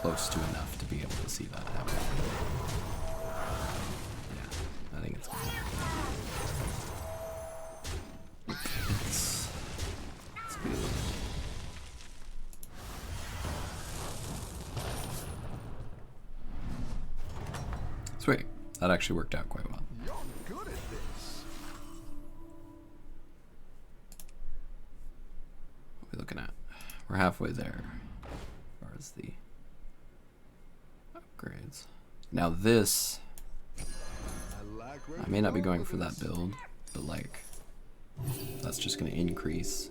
close to enough to be able to see that happen. Yeah, I think it's gonna happen. It's good. Sweet. That actually worked out quite well. You're good at this. we're halfway there as far as the upgrades. Now this, I may not be going for that build, but like, that's just going to increase.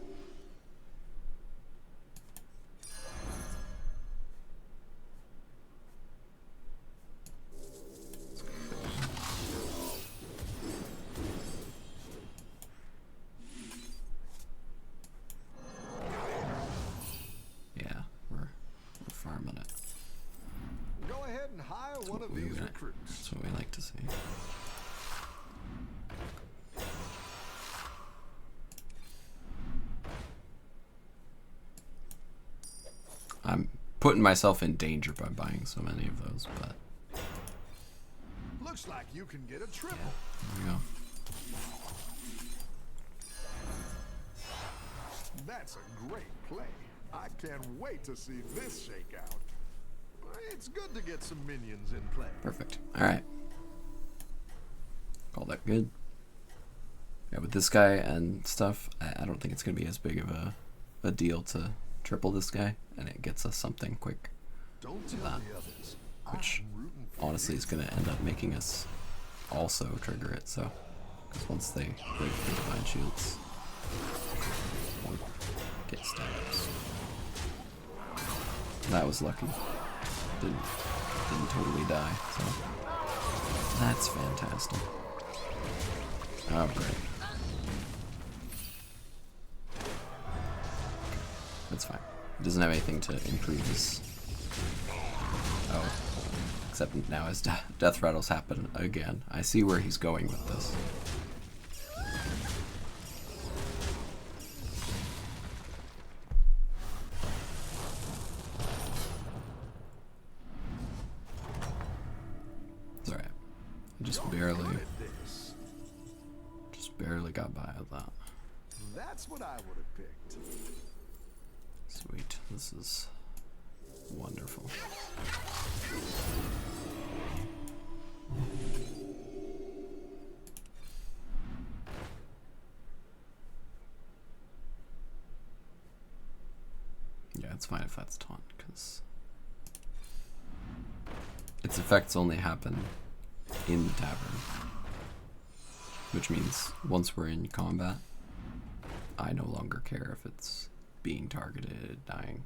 Yeah, we're farming it. Go ahead and hire one of these recruits. That's what we like to see. I'm putting myself in danger by buying so many of those, but Looks like you can get a triple. there we go. That's a great play. I can't wait to see this shake out. It's good to get some minions in play. Perfect. Alright. Call that good. Yeah, with this guy and stuff, I don't think it's going to be as big of a deal to triple this guy, and it gets us something quick. Don't tell that, the others. which I'm rooting for honestly is going to end up making us also trigger it, so, because once they break the divine shields, won't get stabs. That was lucky. Didn't totally die, so that's fantastic. Oh, great. That's fine. It doesn't have anything to improve his... Oh. Except now his death rattles happen again. I see where he's going with this. It's alright. I just barely got by with that. That's what I would have picked. Sweet. This is wonderful. Yeah, it's fine if that's taunt, because its effects only happen in the tavern. Which means once we're in combat, I no longer care if it's being targeted, dying.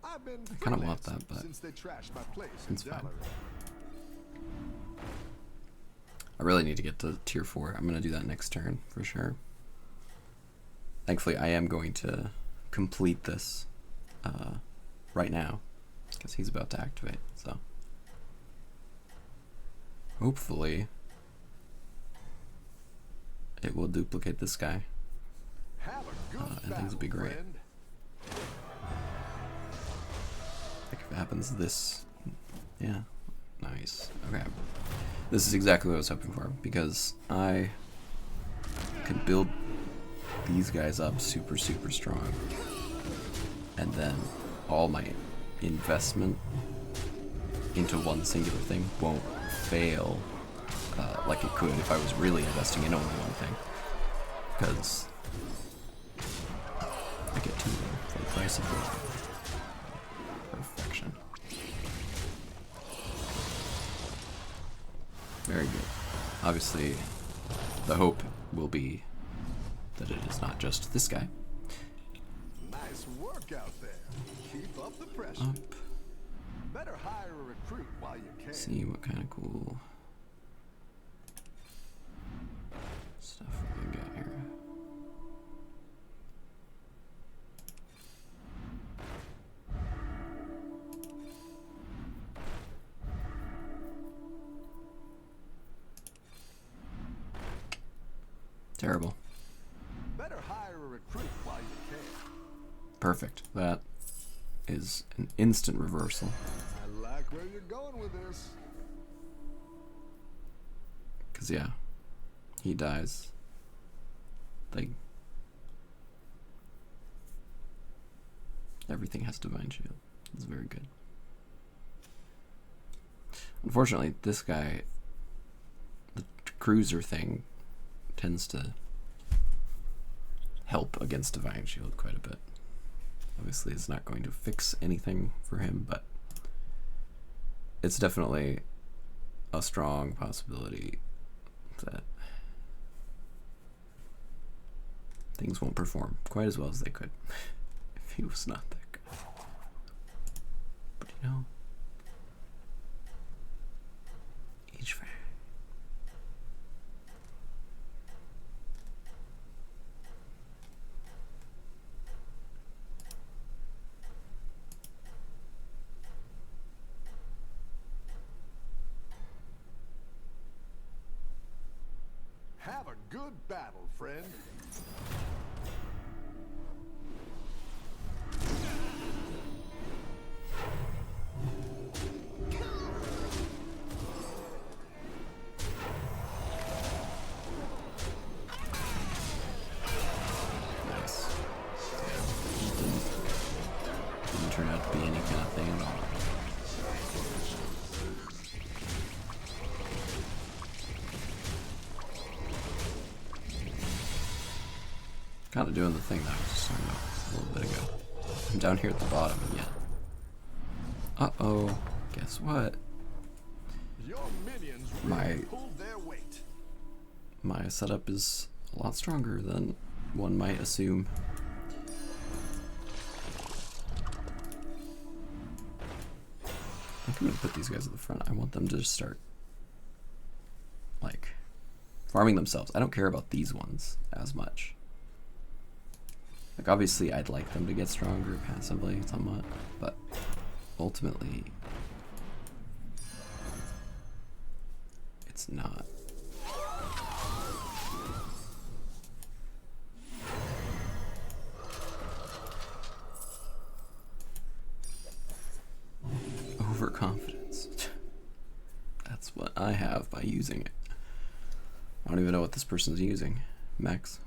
I've been I kind of want that, but since they trashed my place in it's fine. Battlegrounds. I really need to get to tier 4. I'm going to do that next turn, for sure. Thankfully, I am going to complete this right now, because he's about to activate, so. Hopefully, it will duplicate this guy, Have a good and things will be battle, great. friend. Like if it happens this, yeah, nice. Okay, this is exactly what I was hoping for, because I can build these guys up super strong, and then all my investment into one singular thing won't fail like it could if I was really investing in only one thing, because I get two for the price of one. Perfection. Very good. Obviously, the hope will be that it is not just this guy. Nice work out there. Keep up the pressure. Up. Better hire a recruit while you can. See what kind of cool stuff we can get here. Terrible. Better hire a recruit while you can. Perfect. That is an instant reversal. I like where you're going with this. Because, yeah, he dies. Like, Everything has Divine Shield. It's very good. Unfortunately, this guy, the cruiser thing, tends to help against Divine Shield quite a bit. Obviously, it's not going to fix anything for him, but it's definitely a strong possibility that things won't perform quite as well as they could if he was not that good. But you know, each fair. Have a good battle, friend. Nice. Didn't turn out to be any kind of thing at all. Kind of doing the thing that I was just talking about a little bit ago. I'm down here at the bottom again. Uh-oh. Guess what? Your minions My- really pulled their weight. My setup is a lot stronger than one might assume. I think I'm gonna put these guys at the front. I want them to just start, like, farming themselves. I don't care about these ones as much. Like, obviously, I'd like them to get stronger passively somewhat, but ultimately, it's not. Overconfidence. That's what I have by using it. I don't even know what this person's using. Max.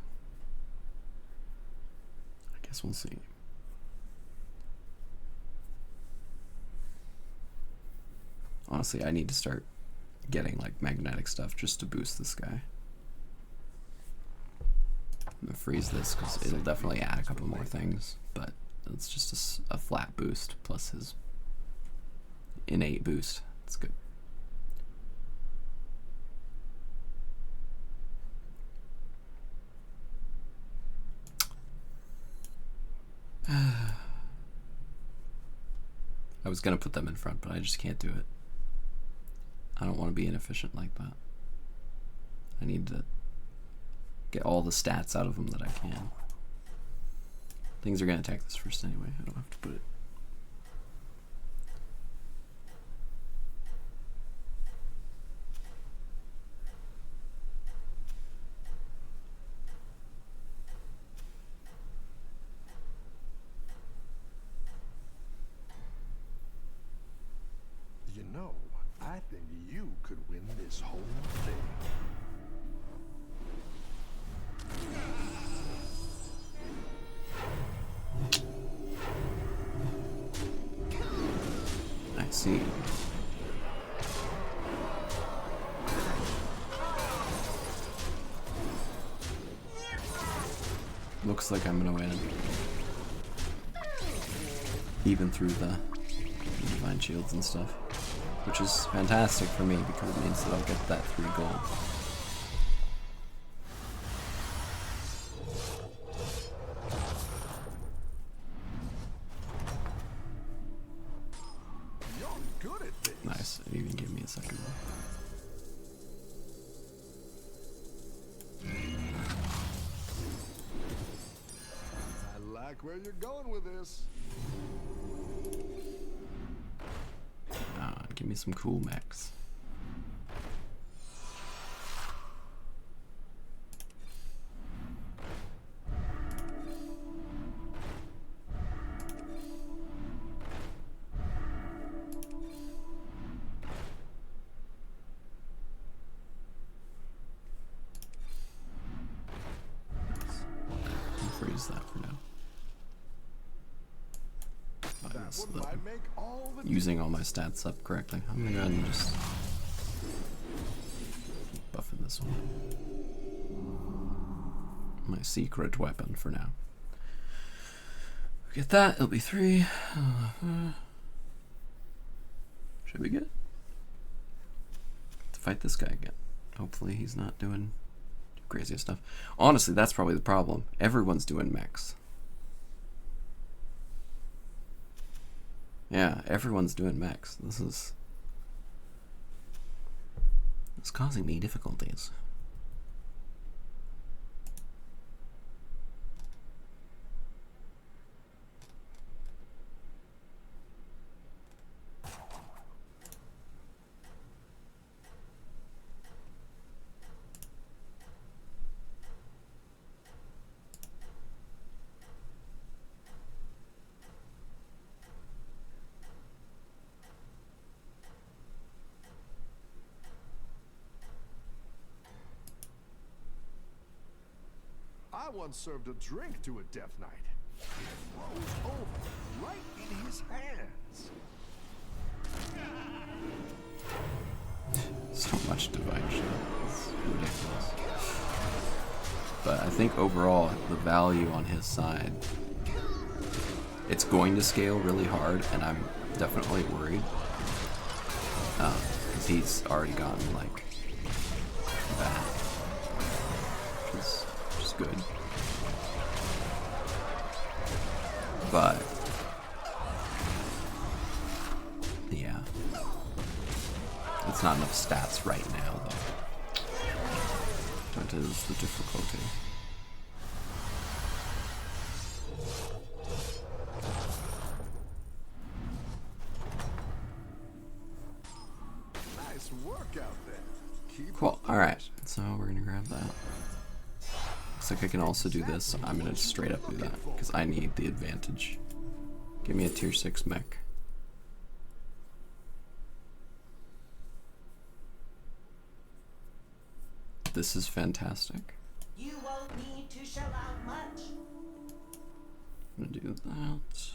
I guess we'll see. Honestly, I need to start getting like magnetic stuff just to boost this guy. I'm gonna freeze this because it'll definitely add a couple more things, but it's just a flat boost plus his innate boost. It's good. I was gonna put them in front, but I just can't do it. I don't want to be inefficient like that. I need to get all the stats out of them that I can. Things are gonna attack this first anyway. I don't have to put it. You know, I think you could win this whole thing. I see. Looks like I'm gonna win. Even through the divine shields and stuff. Which is fantastic for me because it means that I'll get that 3 gold. You're good at this. Nice, it even gave me a second one. I like where you're going with this. Give me some cool mechs. Nice. I'll freeze that for now. so that might I'm make all the using all my stats up correctly. I'm gonna go ahead and just buffing this one. My secret weapon for now. Get that, it'll be 3. Should be good. To fight this guy again. Hopefully he's not doing crazy stuff. Honestly, that's probably the problem. Everyone's doing mechs. Yeah, everyone's doing mechs. This is... It's causing me difficulties. I once served a drink to a Death Knight. It froze over right in his hands. So much divine shit. It's ridiculous. But I think overall, the value on his side, it's going to scale really hard, and I'm definitely worried. Because he's already gotten, like, bad. Which is good. But, yeah. It's not enough stats right now, though. That is the difficulty. Nice work out there. Keep Cool, alright. So we're gonna grab that. Looks like I can also do this, so I'm gonna straight up do that, because I need the advantage. Give me a tier 6 mech. This is fantastic. You won't need to shell out much. I'm gonna do that.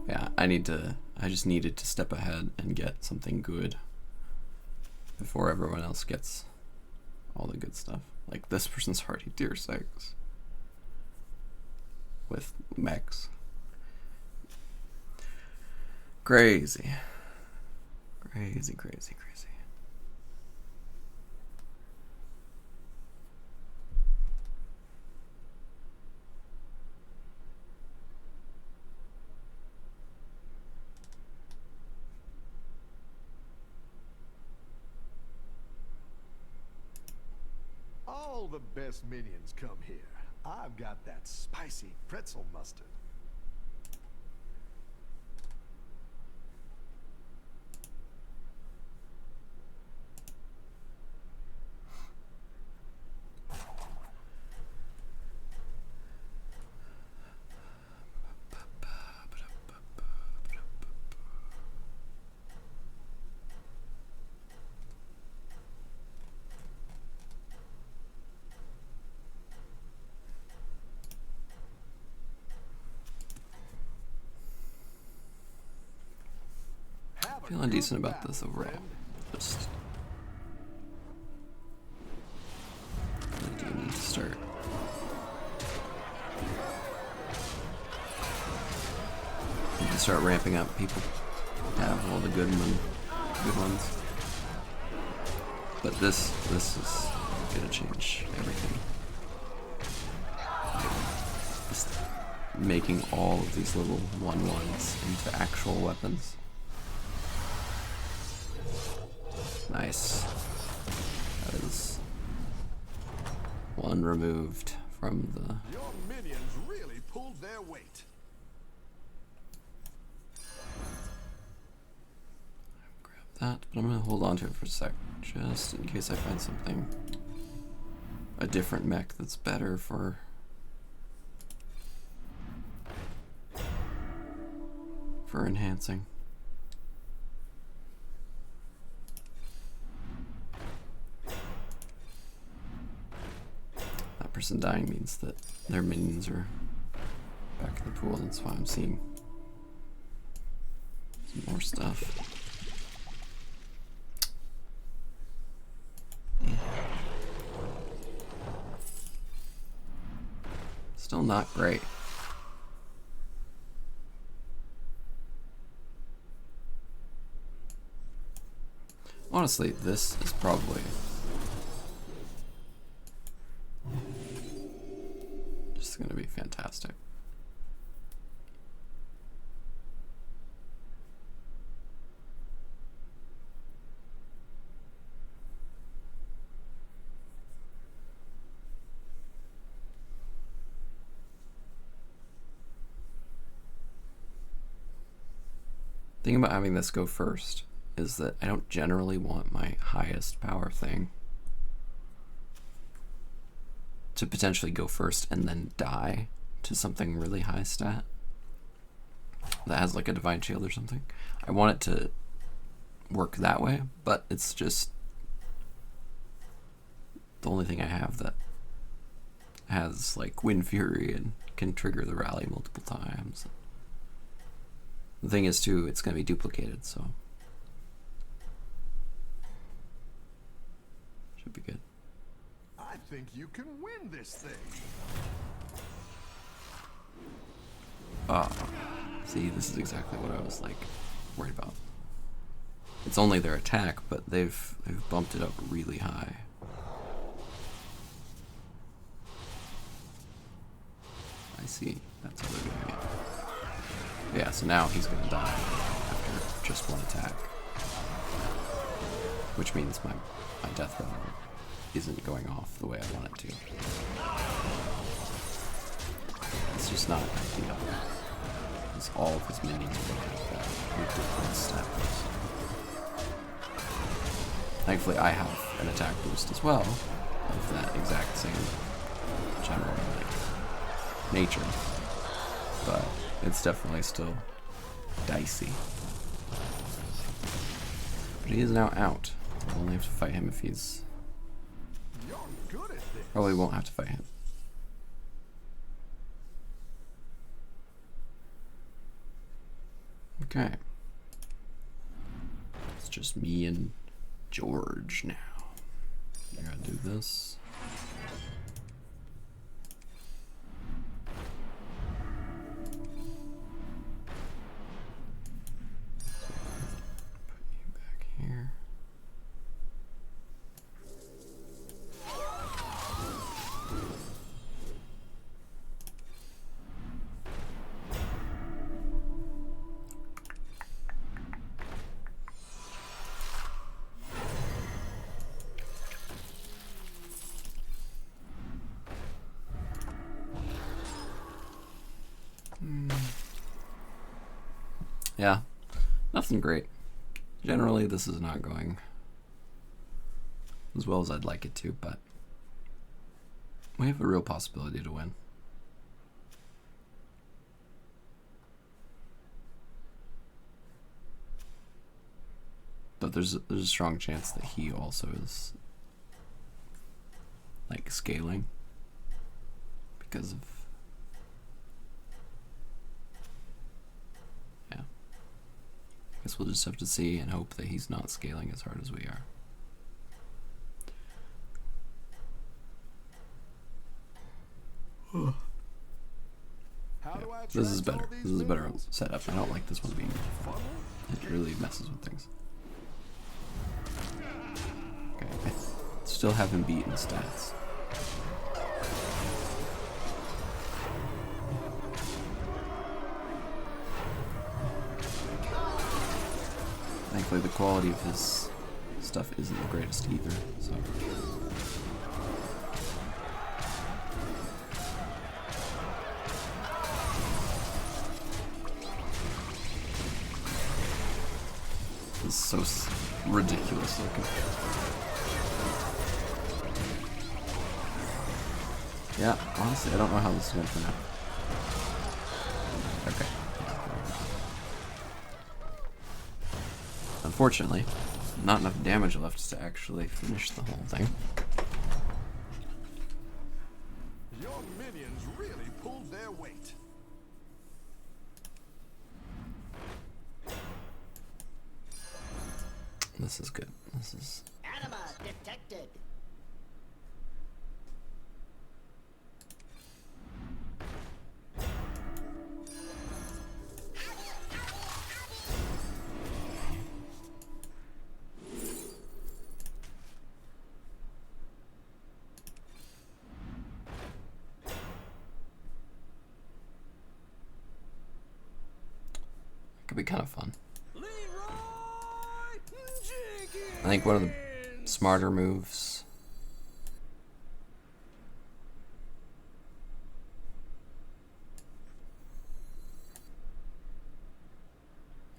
Yeah, I just needed to step ahead and get something good before everyone else gets all the good stuff. Like, this person's already tier 6 with mechs. Crazy. Crazy, crazy, crazy. all the best minions come here. I've got that spicy pretzel mustard. Feeling decent about this overall. Just I do need to start. Need to start ramping up. People have all the good ones. But this is gonna change everything. Just making all of these little 1/1s into actual weapons. Nice. That is one removed from the... Your minions really pulled their weight. Grab that, but I'm gonna hold on to it for a sec, just in case I find something, a different mech that's better for enhancing. person dying means that their minions are back in the pool. That's why I'm seeing some more stuff. Still not great. Honestly, this is probably just gonna be fantastic. The thing about having this go first is that I don't generally want my highest power thing to potentially go first and then die to something really high stat that has like a divine shield or something. I want it to work that way, but it's just the only thing I have that has like Wind Fury and can trigger the rally multiple times. The thing is too, it's going to be duplicated, so should be good. I think you can win this thing. See, this is exactly what I was like worried about. It's only their attack, but they've bumped it up really high. I see. That's how they're doing it. Yeah, so now he's gonna die after just one attack. Which means my death rattle isn't going off the way I want it to. It's just not ideal. Because all of his minions are going to have that ridiculous stat boost. Thankfully I have an attack boost as well of that exact same general like nature. But it's definitely still dicey. But he is now out. We'll only have to fight him if he's... You're good at this. Probably won't have to fight him. Okay. It's just me and George now. I gotta do this. Put you back here. Yeah, nothing great. Generally, this is not going as well as I'd like it to, but we have a real possibility to win. But there's a strong chance that he also is like scaling because of I guess we'll just have to see and hope that he's not scaling as hard as we are. Yeah, this is better. This is a better setup. I don't like this one being... It really messes with things. Okay, I still haven't beaten stats. Thankfully, the quality of his stuff isn't the greatest either, so... This is so ridiculous looking. Yeah, honestly, I don't know how this is going to turn out. Okay. Unfortunately, not enough damage left to actually finish the whole thing. this is good. This is... Anima detected. Could be kind of fun. I think one of the smarter moves.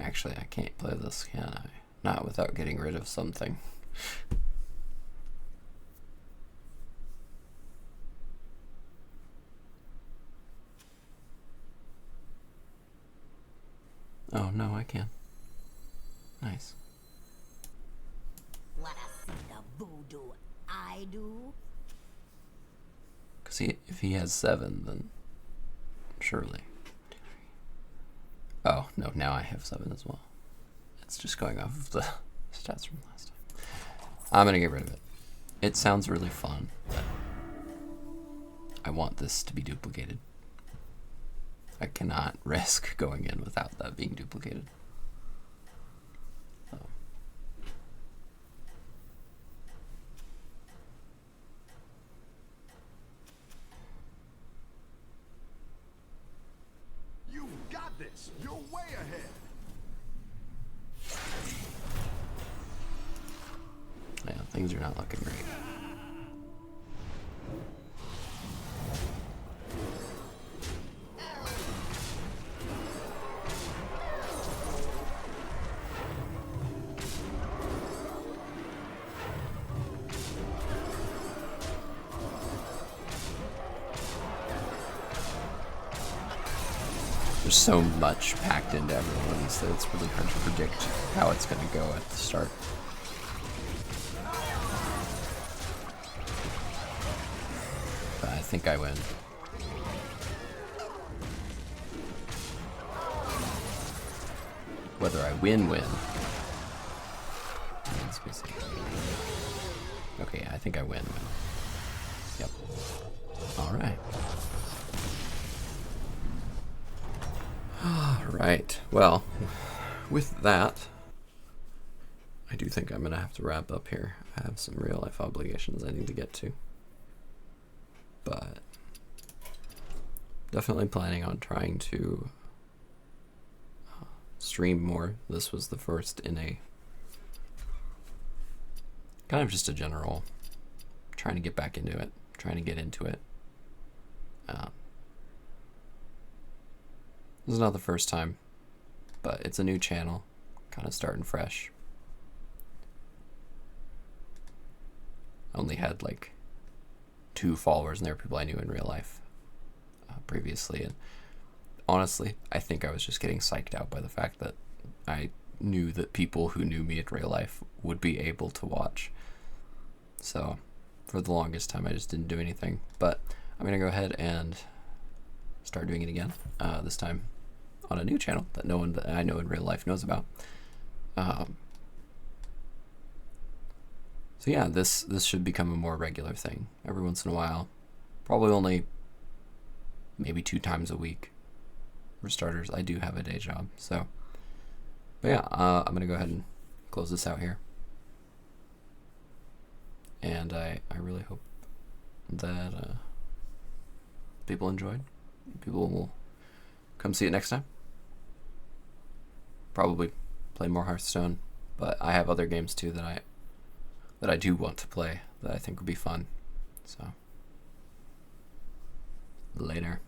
Actually, I can't play this, can I? Not without getting rid of something. Oh, no, I can. Nice. Wanna see the voodoo I do? Because if he has 7, then surely. Oh, no, now I have 7 as well. It's just going off of the stats from last time. I'm going to get rid of it. It sounds really fun, but I want this to be duplicated. I cannot risk going in without that being duplicated. So. You've got this. You're way ahead. Yeah, things are not looking great. There's so much packed into everyone's that it's really hard to predict how it's going to go at the start. But I think I win. Whether I win. Let's see. Okay, I think I win. Yep. Alright. Alright, well, with that, I do think I'm going to have to wrap up here. I have some real life obligations I need to get to. But definitely planning on trying to stream more. This was the first in a kind of just a general trying to get back into it, trying to get into it. This is not the first time, but it's a new channel, kind of starting fresh. I only had like 2 followers, and they were people I knew in real life previously. And honestly, I think I was just getting psyched out by the fact that I knew that people who knew me in real life would be able to watch. So for the longest time, I just didn't do anything. But I'm going to go ahead and start doing it again, this time on a new channel that no one that I know in real life knows about. So yeah, this should become a more regular thing every once in a while. Probably only maybe 2 times a week. For starters, I do have a day job, so. But yeah, I'm gonna go ahead and close this out here. And I really hope that people enjoyed. People will come see it next time. Probably play more Hearthstone, but I have other games too that I do want to play that I think would be fun. So later.